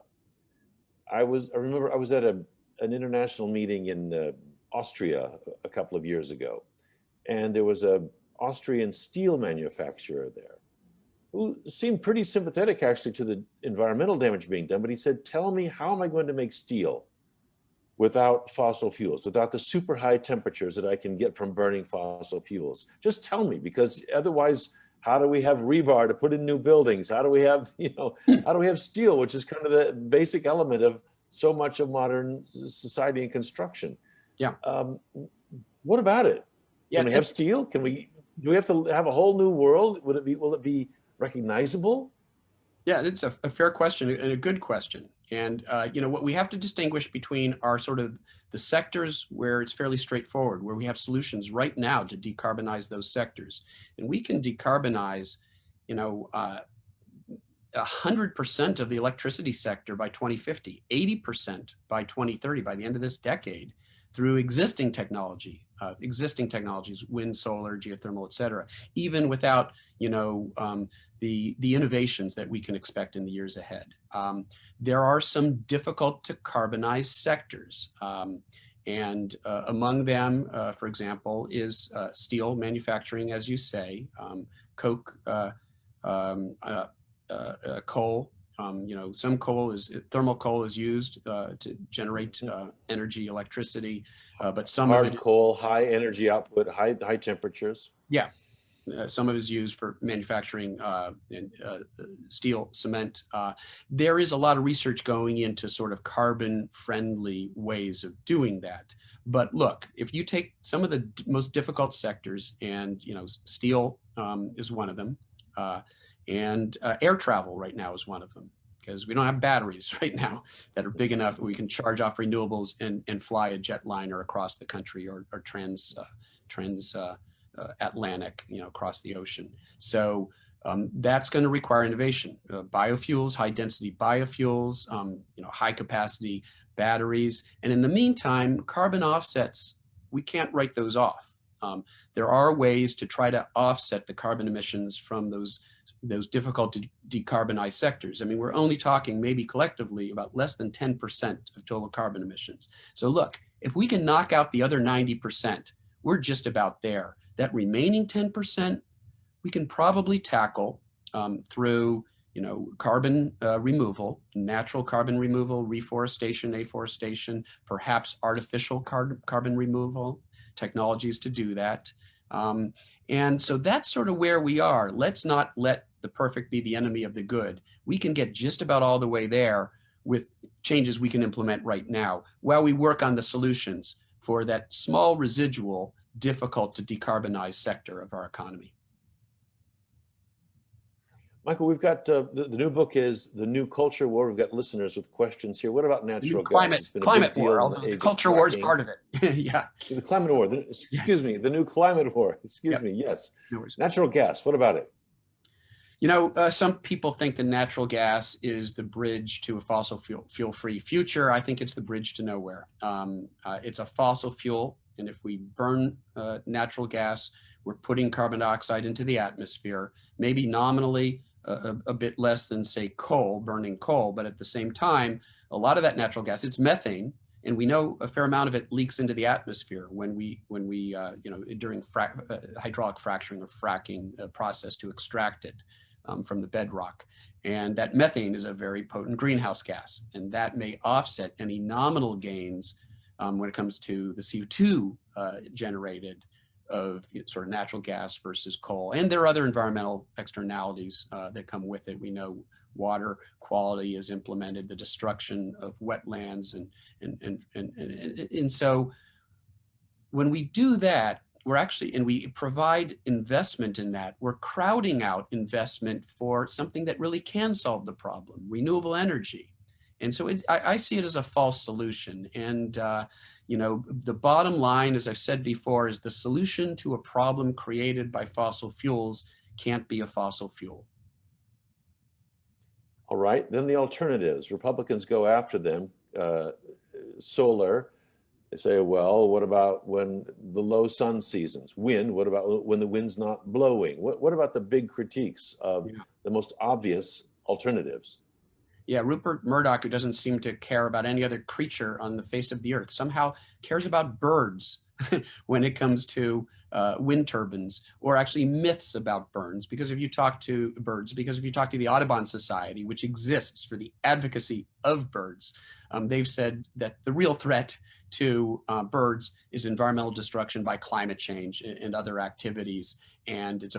I remember I was at an international meeting in Austria a couple of years ago, and there was an Austrian steel manufacturer there who seemed pretty sympathetic actually to the environmental damage being done, but he said, tell me, how am I going to make steel without fossil fuels, without the super high temperatures that I can get from burning fossil fuels? Just tell me, because otherwise, how do we have rebar to put in new buildings? How do we have, how do we have steel, which is kind of the basic element of so much of modern society and construction? Yeah. What about it? Yeah, can we have steel? Do we have to have a whole new world? Will it be recognizable? Yeah, it's a fair question and a good question. And what we have to distinguish between are sort of the sectors where it's fairly straightforward, where we have solutions right now to decarbonize those sectors. And we can decarbonize, 100% of the electricity sector by 2050, 80% by 2030, by the end of this decade, through existing technologies, wind, solar, geothermal, et cetera, even without, the innovations that we can expect in the years ahead. There are some difficult to carbonize sectors. And among them, for example, is steel manufacturing, as you say, coke, coal. Some thermal coal is used to generate energy, electricity, but some hard of it, coal, high energy output, high temperatures. Yeah, some of it is used for manufacturing steel, cement. There is a lot of research going into sort of carbon-friendly ways of doing that. But look, if you take some of the most difficult sectors, and steel is one of them. And air travel right now is one of them, because we don't have batteries right now that are big enough that we can charge off renewables and fly a jetliner across the country or Atlantic, across the ocean. So that's going to require innovation. Biofuels, high density biofuels, high capacity batteries. And in the meantime, carbon offsets, we can't write those off. There are ways to try to offset the carbon emissions from those difficult to decarbonize sectors. I mean, we're only talking maybe collectively about less than 10% of total carbon emissions. So look, if we can knock out the other 90%, we're just about there. That remaining 10%, we can probably tackle through carbon removal, natural carbon removal, reforestation, afforestation, perhaps artificial carbon removal, technologies to do that. And so that's sort of where we are. Let's not let the perfect be the enemy of the good. We can get just about all the way there with changes we can implement right now while we work on the solutions for that small residual, difficult to decarbonize sector of our economy. Michael, we've got the new book is The New Culture War. We've got listeners with questions here. What about The new natural gas? It's been a big climate war, deal in the although the age of culture war is fracking. part of it. Yeah. The climate war, Yeah. excuse me, the new climate war, excuse Yep. me, yes. No worries. Natural gas, what about it? You know, some people think that natural gas is the bridge to a fossil fuel-free future. I think it's the bridge to nowhere. It's a fossil fuel, and if we burn natural gas, we're putting carbon dioxide into the atmosphere, maybe nominally a bit less than, say, coal, burning coal, but at the same time, a lot of that natural gas, it's methane, and we know a fair amount of it leaks into the atmosphere when we you know, during hydraulic fracturing or fracking process to extract it from the bedrock. And that methane is a very potent greenhouse gas, and that may offset any nominal gains when it comes to the CO2 generated of sort of natural gas versus coal. And there are other environmental externalities that come with it. We know water quality is implemented, the destruction of wetlands, and so when we do that, we're actually, and we provide investment in that, we're crowding out investment for something that really can solve the problem, renewable energy. And so I see it as a false solution. And you know, the bottom line, as I've said before, is the solution to a problem created by fossil fuels can't be a fossil fuel. All right, then the alternatives. Republicans go after them. Solar, they say, well, what about when the low sun seasons? Wind, what about when the wind's not blowing? What about the big critiques of the most obvious alternatives? Yeah, Rupert Murdoch, who doesn't seem to care about any other creature on the face of the earth, somehow cares about birds when it comes to wind turbines, or actually myths about birds. Because if you talk to birds, because if you talk to the Audubon Society, which exists for the advocacy of birds, they've said that the real threat to birds is environmental destruction by climate change and other activities. And it's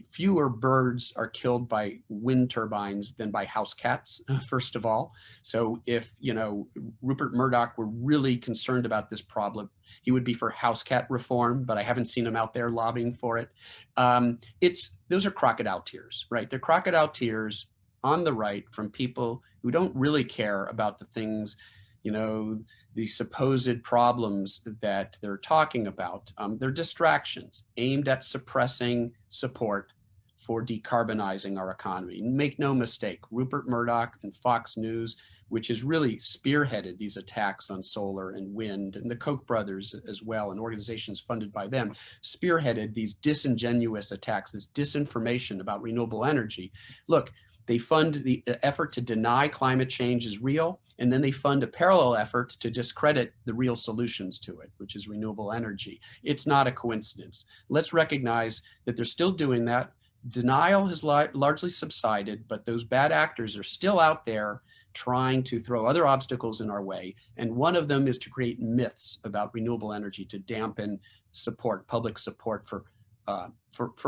fewer birds are killed by wind turbines than by house cats, first of all. So if, you know, Rupert Murdoch were really concerned about this problem, he would be for house cat reform, but I haven't seen him out there lobbying for it. Those are crocodile tears, right? They're crocodile tears on the right from people who don't really care about the things, you know, the supposed problems that they're talking about. They're distractions aimed at suppressing support for decarbonizing our economy. Make no mistake, Rupert Murdoch and Fox News, which has really spearheaded these attacks on solar and wind, and the Koch brothers as well, and organizations funded by them, spearheaded these disingenuous attacks, this disinformation about renewable energy. Look, they fund the effort to deny climate change is real, and then they fund a parallel effort to discredit the real solutions to it, which is renewable energy. It's not a coincidence. Let's recognize that they're still doing that. Denial has largely subsided, but those bad actors are still out there trying to throw other obstacles in our way. And one of them is to create myths about renewable energy to dampen support, public support for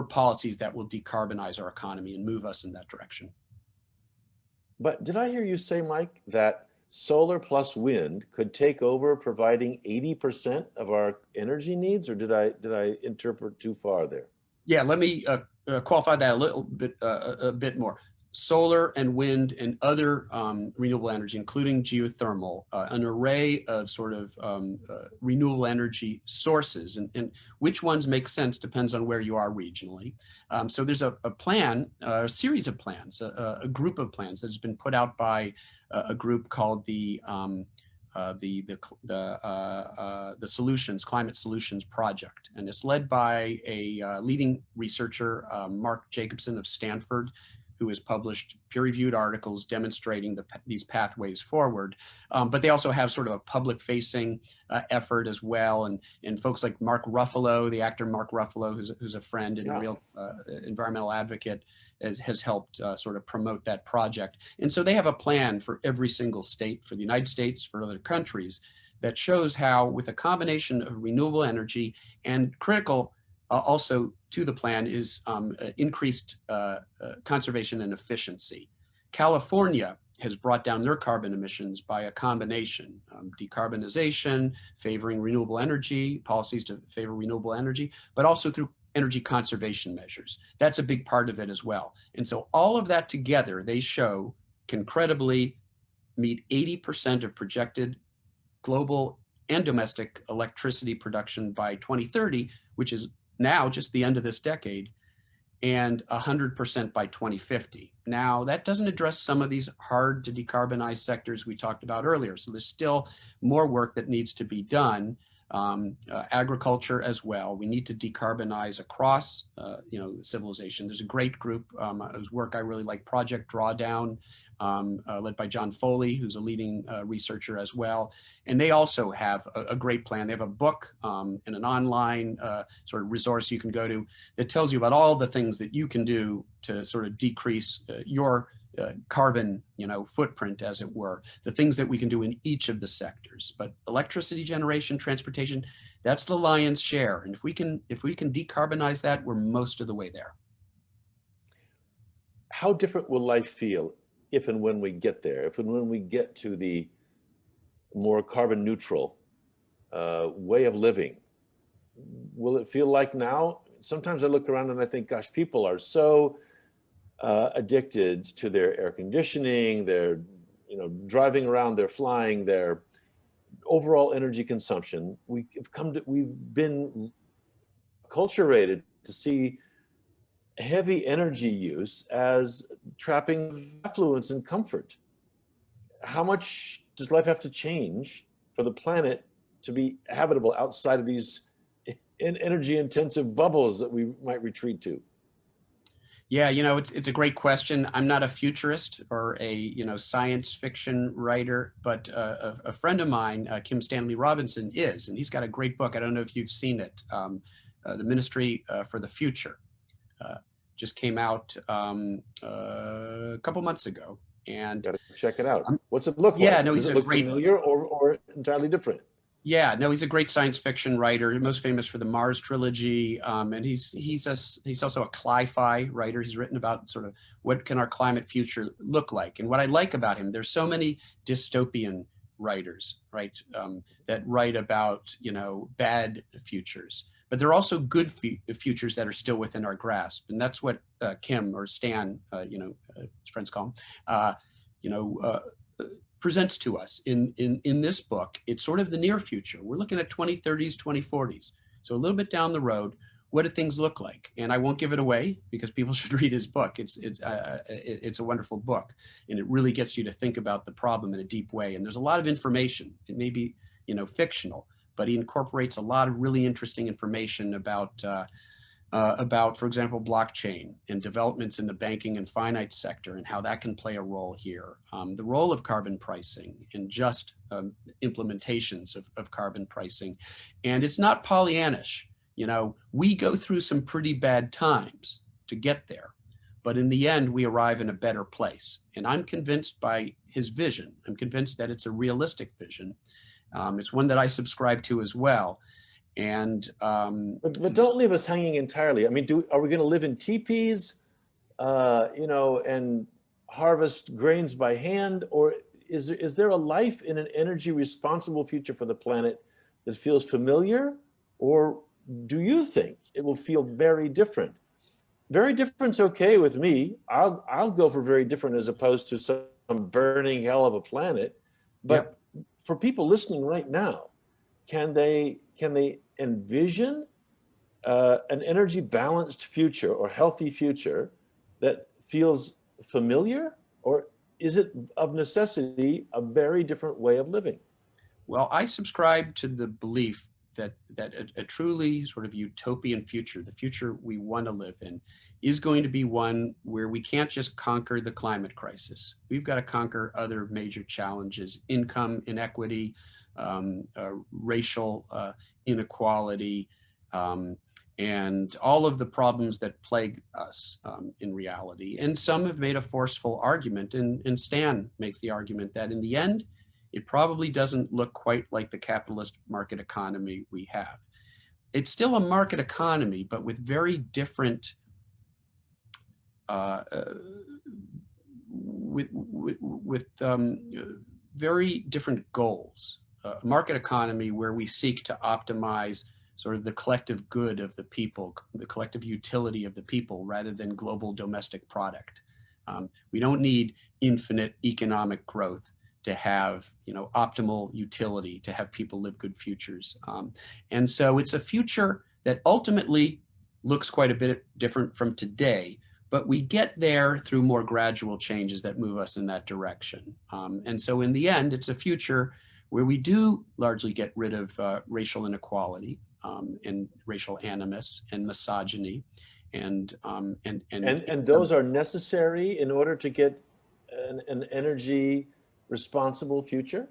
policies that will decarbonize our economy and move us in that direction. But did I hear you say, Mike, that solar plus wind could take over providing 80% of our energy needs, or did I interpret too far there? Yeah, let me qualify that a bit more. Solar and wind and other renewable energy, including geothermal, an array of sort of renewable energy sources, and which ones make sense depends on where you are regionally. So there's a plan, a series of plans, a group of plans that has been put out by a group called the Solutions, Climate Solutions Project. And it's led by a leading researcher, Mark Jacobson of Stanford, who has published peer-reviewed articles demonstrating these pathways forward. But they also have sort of a public-facing effort as well. And folks like Mark Ruffalo, the actor Mark Ruffalo, who's a friend and a real environmental advocate, has helped sort of promote that project. And so they have a plan for every single state, for the United States, for other countries, that shows how, with a combination of renewable energy and critical also to the plan is increased conservation and efficiency. California has brought down their carbon emissions by a combination, decarbonization, favoring renewable energy, policies to favor renewable energy, but also through energy conservation measures. That's a big part of it as well. And so all of that together, they show can credibly meet 80% of projected global and domestic electricity production by 2030, which is now just the end of this decade, and 100% by 2050. Now, that doesn't address some of these hard to decarbonize sectors we talked about earlier. So there's still more work that needs to be done. Agriculture as well. We need to decarbonize across, civilization. There's a great group, whose work I really like, Project Drawdown, led by John Foley, who's a leading researcher as well. And they also have a great plan. They have a book and an online sort of resource you can go to that tells you about all the things that you can do to sort of decrease your carbon, footprint, as it were, the things that we can do in each of the sectors. But electricity generation, transportation, that's the lion's share. And if we can decarbonize that, we're most of the way there. How different will life feel if and when we get there, if and when we get to the more carbon neutral way of living? Will it feel like now? Sometimes I look around and I think, gosh, people are so addicted to their air conditioning, their driving around, their flying, their overall energy consumption. We've been acculturated to see heavy energy use as trapping affluence and comfort. How much does life have to change for the planet to be habitable outside of these energy intensive bubbles that we might retreat to? Yeah, it's a great question. I'm not a futurist or a science fiction writer, but a friend of mine, Kim Stanley Robinson, is, and he's got a great book. I don't know if you've seen it, The Ministry for the Future. Just came out a couple months ago, and gotta check it out. What's it look like? Yeah, no, Does he's it a look great familiar or entirely different? Yeah, no, he's a great science fiction writer, most famous for the Mars trilogy, and he's also a cli-fi writer. He's written about sort of what can our climate future look like. And what I like about him, there's so many dystopian writers, right, that write about bad futures, but there are also good futures that are still within our grasp, and that's what Kim, or Stan, his friends call him, presents to us in this book. It's sort of the near future. We're looking at 2030s, 2040s. So a little bit down the road, what do things look like? And I won't give it away because people should read his book. It's a wonderful book, and it really gets you to think about the problem in a deep way. And there's a lot of information. It may be fictional, but he incorporates a lot of really interesting information about, for example, blockchain and developments in the banking and finite sector and how that can play a role here. The role of carbon pricing and just implementations of carbon pricing. And it's not Pollyannish. We go through some pretty bad times to get there, but in the end, we arrive in a better place. And I'm convinced by his vision. I'm convinced that it's a realistic vision. It's one that I subscribe to as well. And but don't leave us hanging entirely. I mean, are we going to live in teepees, and harvest grains by hand, or is there a life in an energy responsible future for the planet that feels familiar, or do you think it will feel very different? Very different's okay with me. I'll go for very different as opposed to some burning hell of a planet. But for people listening right now, can they envision an energy balanced future or healthy future that feels familiar, or is it of necessity a very different way of living? Well, I subscribe to the belief that a truly sort of utopian future, the future we want to live in, is going to be one where we can't just conquer the climate crisis. We've got to conquer other major challenges: income inequity, racial inequality, and all of the problems that plague us in reality. And some have made a forceful argument, and Stan makes the argument that in the end, it probably doesn't look quite like the capitalist market economy we have. It's still a market economy, but with very different very different goals. A market economy where we seek to optimize sort of the collective good of the people, the collective utility of the people, rather than global domestic product. We don't need infinite economic growth to have, optimal utility, to have people live good futures. And so it's a future that ultimately looks quite a bit different from today, but we get there through more gradual changes that move us in that direction. And so in the end, it's a future where we do largely get rid of racial inequality and racial animus and misogyny, and those are necessary in order to get an energy responsible future.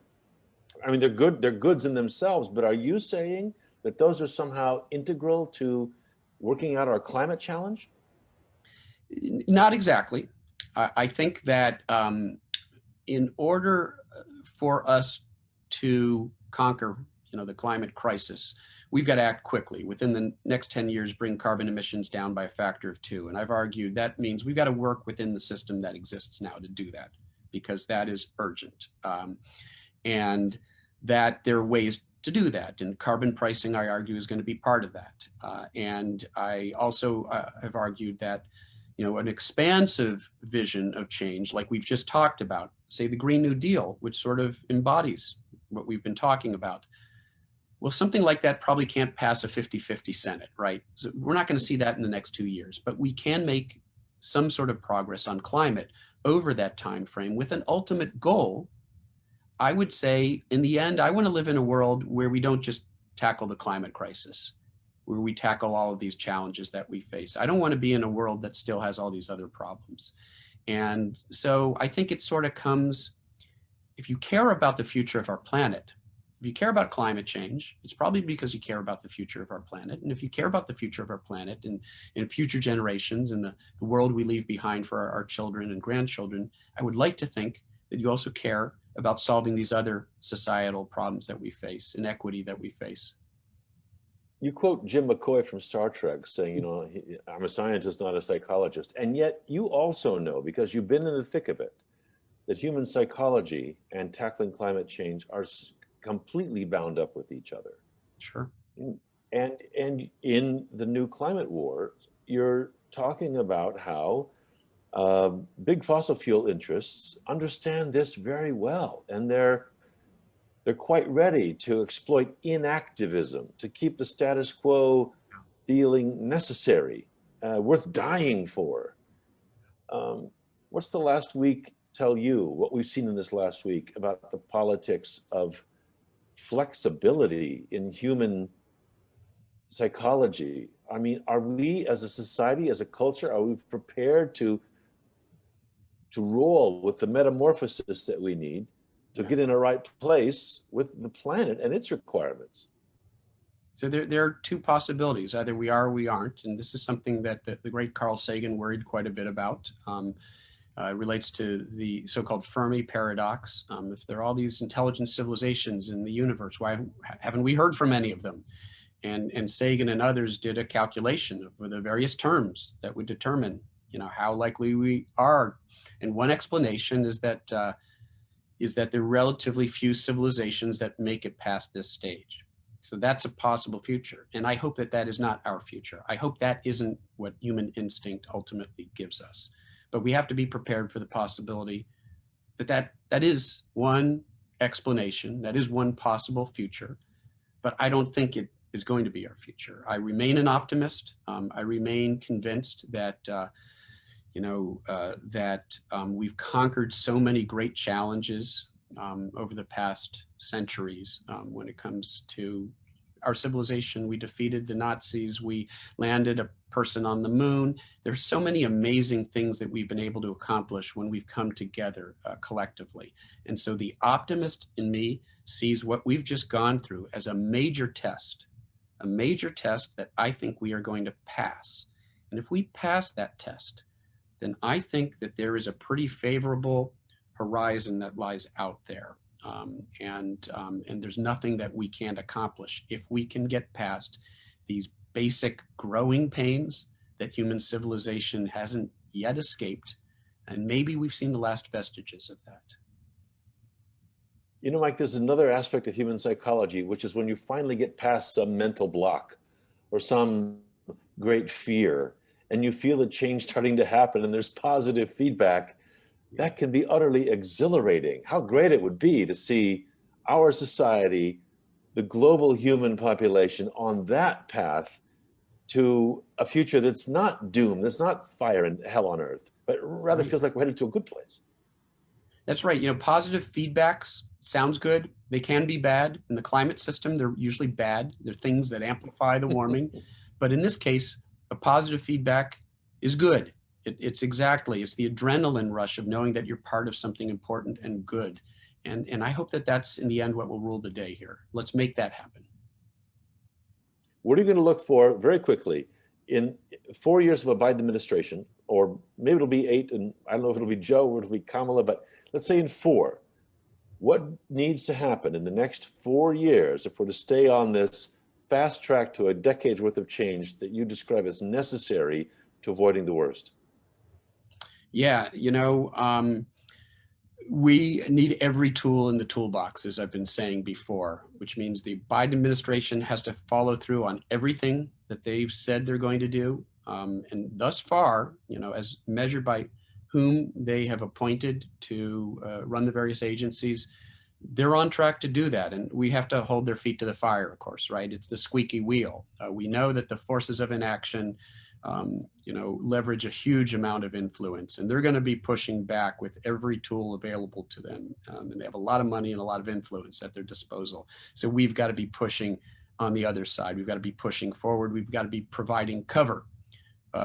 I mean, they're goods in themselves, but are you saying that those are somehow integral to working out our climate challenge? Not exactly. I think that in order for us to conquer, the climate crisis, we've got to act quickly. Within the next 10 years, bring carbon emissions down by a factor of 2. And I've argued that means we've got to work within the system that exists now to do that, because that is urgent. And that there are ways to do that. And carbon pricing, I argue, is going to be part of that. And I also have argued that, an expansive vision of change, like we've just talked about, say the Green New Deal, which sort of embodies what we've been talking about. Well, something like that probably can't pass a 50-50 Senate, right? So we're not going to see that in the next 2 years, but we can make some sort of progress on climate over that time frame with an ultimate goal. I would say, in the end, I want to live in a world where we don't just tackle the climate crisis, where we tackle all of these challenges that we face. I don't want to be in a world that still has all these other problems. And so I think it sort of comes, if you care about the future of our planet, if you care about climate change, it's probably because you care about the future of our planet. And if you care about the future of our planet and future generations and the world we leave behind for our children and grandchildren, I would like to think that you also care about solving these other societal problems that we face, inequity that we face. You quote Jim McCoy from Star Trek saying, I'm a scientist, not a psychologist. And yet you also know, because you've been in the thick of it, that human psychology and tackling climate change are completely bound up with each other. Sure. And in the new climate war, you're talking about how big fossil fuel interests understand this very well, and they're quite ready to exploit inactivism to keep the status quo feeling necessary, worth dying for. What's the last week tell you, what we've seen in this last week about the politics of flexibility in human psychology? I mean, are we as a society, as a culture, are we prepared to roll with the metamorphosis that we need to get in a right place with the planet and its requirements? So there are two possibilities. Either we are or we aren't. And this is something that the great Carl Sagan worried quite a bit about. It relates to the so-called Fermi paradox. If there are all these intelligent civilizations in the universe, why haven't we heard from any of them? And Sagan and others did a calculation of the various terms that would determine, how likely we are. And one explanation is that there are relatively few civilizations that make it past this stage. So that's a possible future. And I hope that is not our future. I hope that isn't what human instinct ultimately gives us. But we have to be prepared for the possibility that is one explanation, that is one possible future. But I don't think it is going to be our future. I remain an optimist. I remain convinced that we've conquered so many great challenges over the past centuries when it comes to our civilization. We defeated the Nazis. We landed a person on the moon. There's so many amazing things that we've been able to accomplish when we've come together collectively. And so the optimist in me sees what we've just gone through as a major test that I think we are going to pass. And if we pass that test, then I think that there is a pretty favorable horizon that lies out there. And there's nothing that we can't accomplish if we can get past these basic growing pains that human civilization hasn't yet escaped. And maybe we've seen the last vestiges of that. Mike, there's another aspect of human psychology, which is when you finally get past some mental block or some great fear, and you feel the change starting to happen and there's positive feedback, that can be utterly exhilarating. How great it would be to see our society, the global human population, on that path to a future that's not doomed, that's not fire and hell on earth, but rather feels like we're headed to a good place. That's right. You know, positive feedbacks sounds good. They can be bad. In the climate system, they're usually bad. They're things that amplify the warming. But in this case, a positive feedback is good. It's the adrenaline rush of knowing that you're part of something important and good. And I hope that that's in the end what will rule the day here. Let's make that happen. What are you going to look for, very quickly, in 4 years of a Biden administration, or maybe it'll be 8, and I don't know if it'll be Joe or it'll be Kamala, but let's say in 4, what needs to happen in the next 4 years if we're to stay on this fast track to a decade's worth of change that you describe as necessary to avoiding the worst? Yeah, you know, we need every tool in the toolbox, as I've been saying before, which means the Biden administration has to follow through on everything that they've said they're going to do. And thus far, you know, as measured by whom they have appointed to run the various agencies, they're on track to do that. And we have to hold their feet to the fire, of course, right? It's the squeaky wheel. We know that the forces of inaction you know, leverage a huge amount of influence, and they're going to be pushing back with every tool available to them. And they have a lot of money and a lot of influence at their disposal. So we've got to be pushing on the other side. We've got to be pushing forward. We've got to be providing cover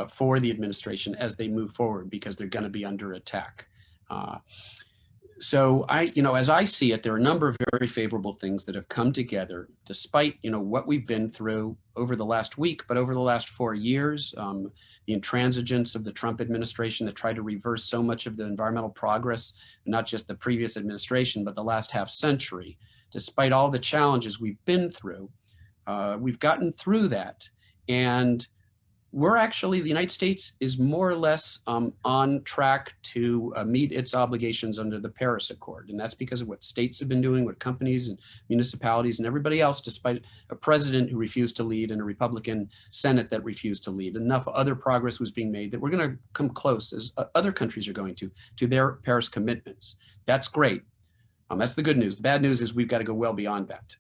for the administration as they move forward, because they're going to be under attack. So you know, as I see it, there are a number of very favorable things that have come together, despite, you know, what we've been through over the last week, but over the last 4 years, the intransigence of the Trump administration that tried to reverse so much of the environmental progress, not just the previous administration, but the last half century. Despite all the challenges we've been through, we've gotten through that. And we're actually, the United States is more or less on track to meet its obligations under the Paris Accord. And that's because of what states have been doing, what companies and municipalities and everybody else, despite a president who refused to lead and a Republican Senate that refused to lead. Enough other progress was being made that we're going to come close, as other countries are going to their Paris commitments. That's great. That's the good news. The bad news is we've got to go well beyond that.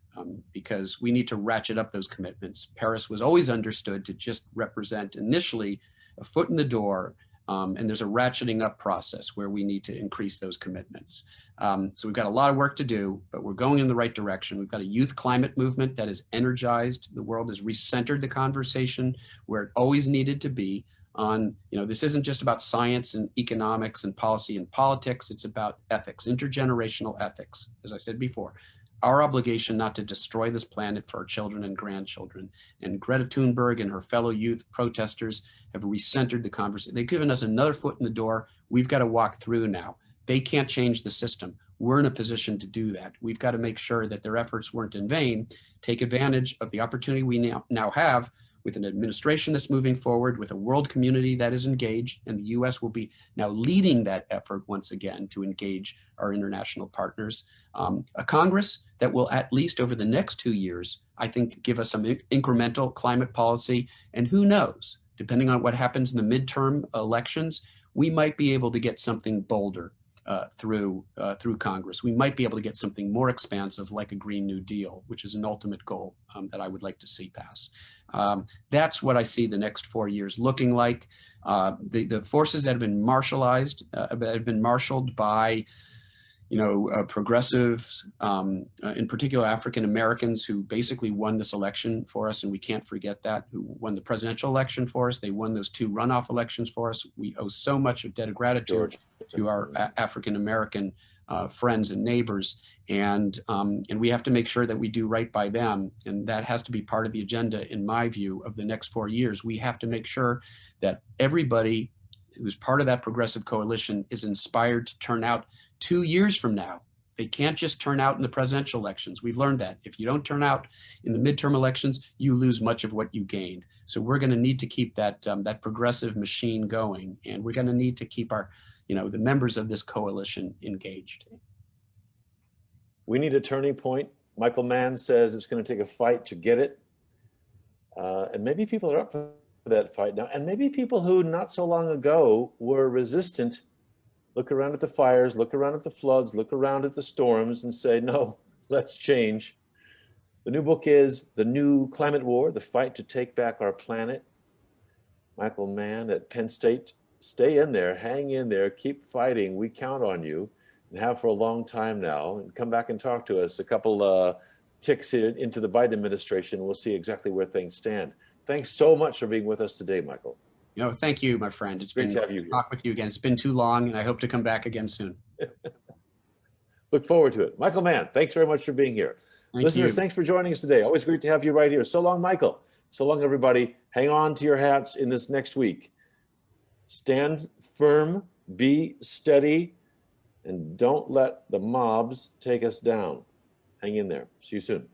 Because we need to ratchet up those commitments. Paris was always understood to just represent initially a foot in the door, and there's a ratcheting up process where we need to increase those commitments. So we've got a lot of work to do, but we're going in the right direction. We've got a youth climate movement that is energized. The world has recentered the conversation where it always needed to be on, you know, this isn't just about science and economics and policy and politics. It's about ethics, intergenerational ethics, as I said before. Our obligation not to destroy this planet for our children and grandchildren. And Greta Thunberg and her fellow youth protesters have recentered the conversation. They've given us another foot in the door. We've got to walk through now. They can't change the system. We're in a position to do that. We've got to make sure that their efforts weren't in vain, take advantage of the opportunity we now have with an administration that's moving forward, with a world community that is engaged, and the US will be now leading that effort once again to engage our international partners. A Congress that will, at least over the next 2 years, I think, give us some incremental climate policy. And who knows, depending on what happens in the midterm elections, we might be able to get something bolder through Congress. We might be able to get something more expansive, like a Green New Deal, which is an ultimate goal that I would like to see pass. That's what I see the next 4 years looking like. The forces that have been marshaled by, you know, progressives, in particular African Americans, who basically won this election for us, and we can't forget that, who won the presidential election for us. They won those 2 runoff elections for us. We owe so much of debt of gratitude to our African American friends and neighbors, and we have to make sure that we do right by them, and that has to be part of the agenda, in my view, of the next 4 years. We have to make sure that everybody who's part of that progressive coalition is inspired to turn out 2 years from now. They can't just turn out in the presidential elections. We've learned that. If you don't turn out in the midterm elections, you lose much of what you gained. So we're going to need to keep that that progressive machine going, and we're going to need to keep our, you know, the members of this coalition engaged. We need a turning point. Michael Mann says it's going to take a fight to get it. And maybe people are up for that fight now. And maybe people who not so long ago were resistant look around at the fires, look around at the floods, look around at the storms and say, no, let's change. The new book is The New Climate War, The Fight to Take Back Our Planet. Michael Mann at Penn State. Stay in there, hang in there, keep fighting. We count on you and have for a long time now. And come back and talk to us a couple ticks into the Biden administration. We'll see exactly where things stand. Thanks so much for being with us today, Michael. No, thank you, my friend. It's Great been to have you here. talk with you again. It's been too long, and I hope to come back again soon. Look forward to it. Michael Mann, thanks very much for being here. Thank Listeners, you. thanks for joining us today. Always great to have you right here. So long, Michael. So long, everybody. Hang on to your hats in this next week. Stand firm, be steady, and don't let the mobs take us down. Hang in there. See you soon.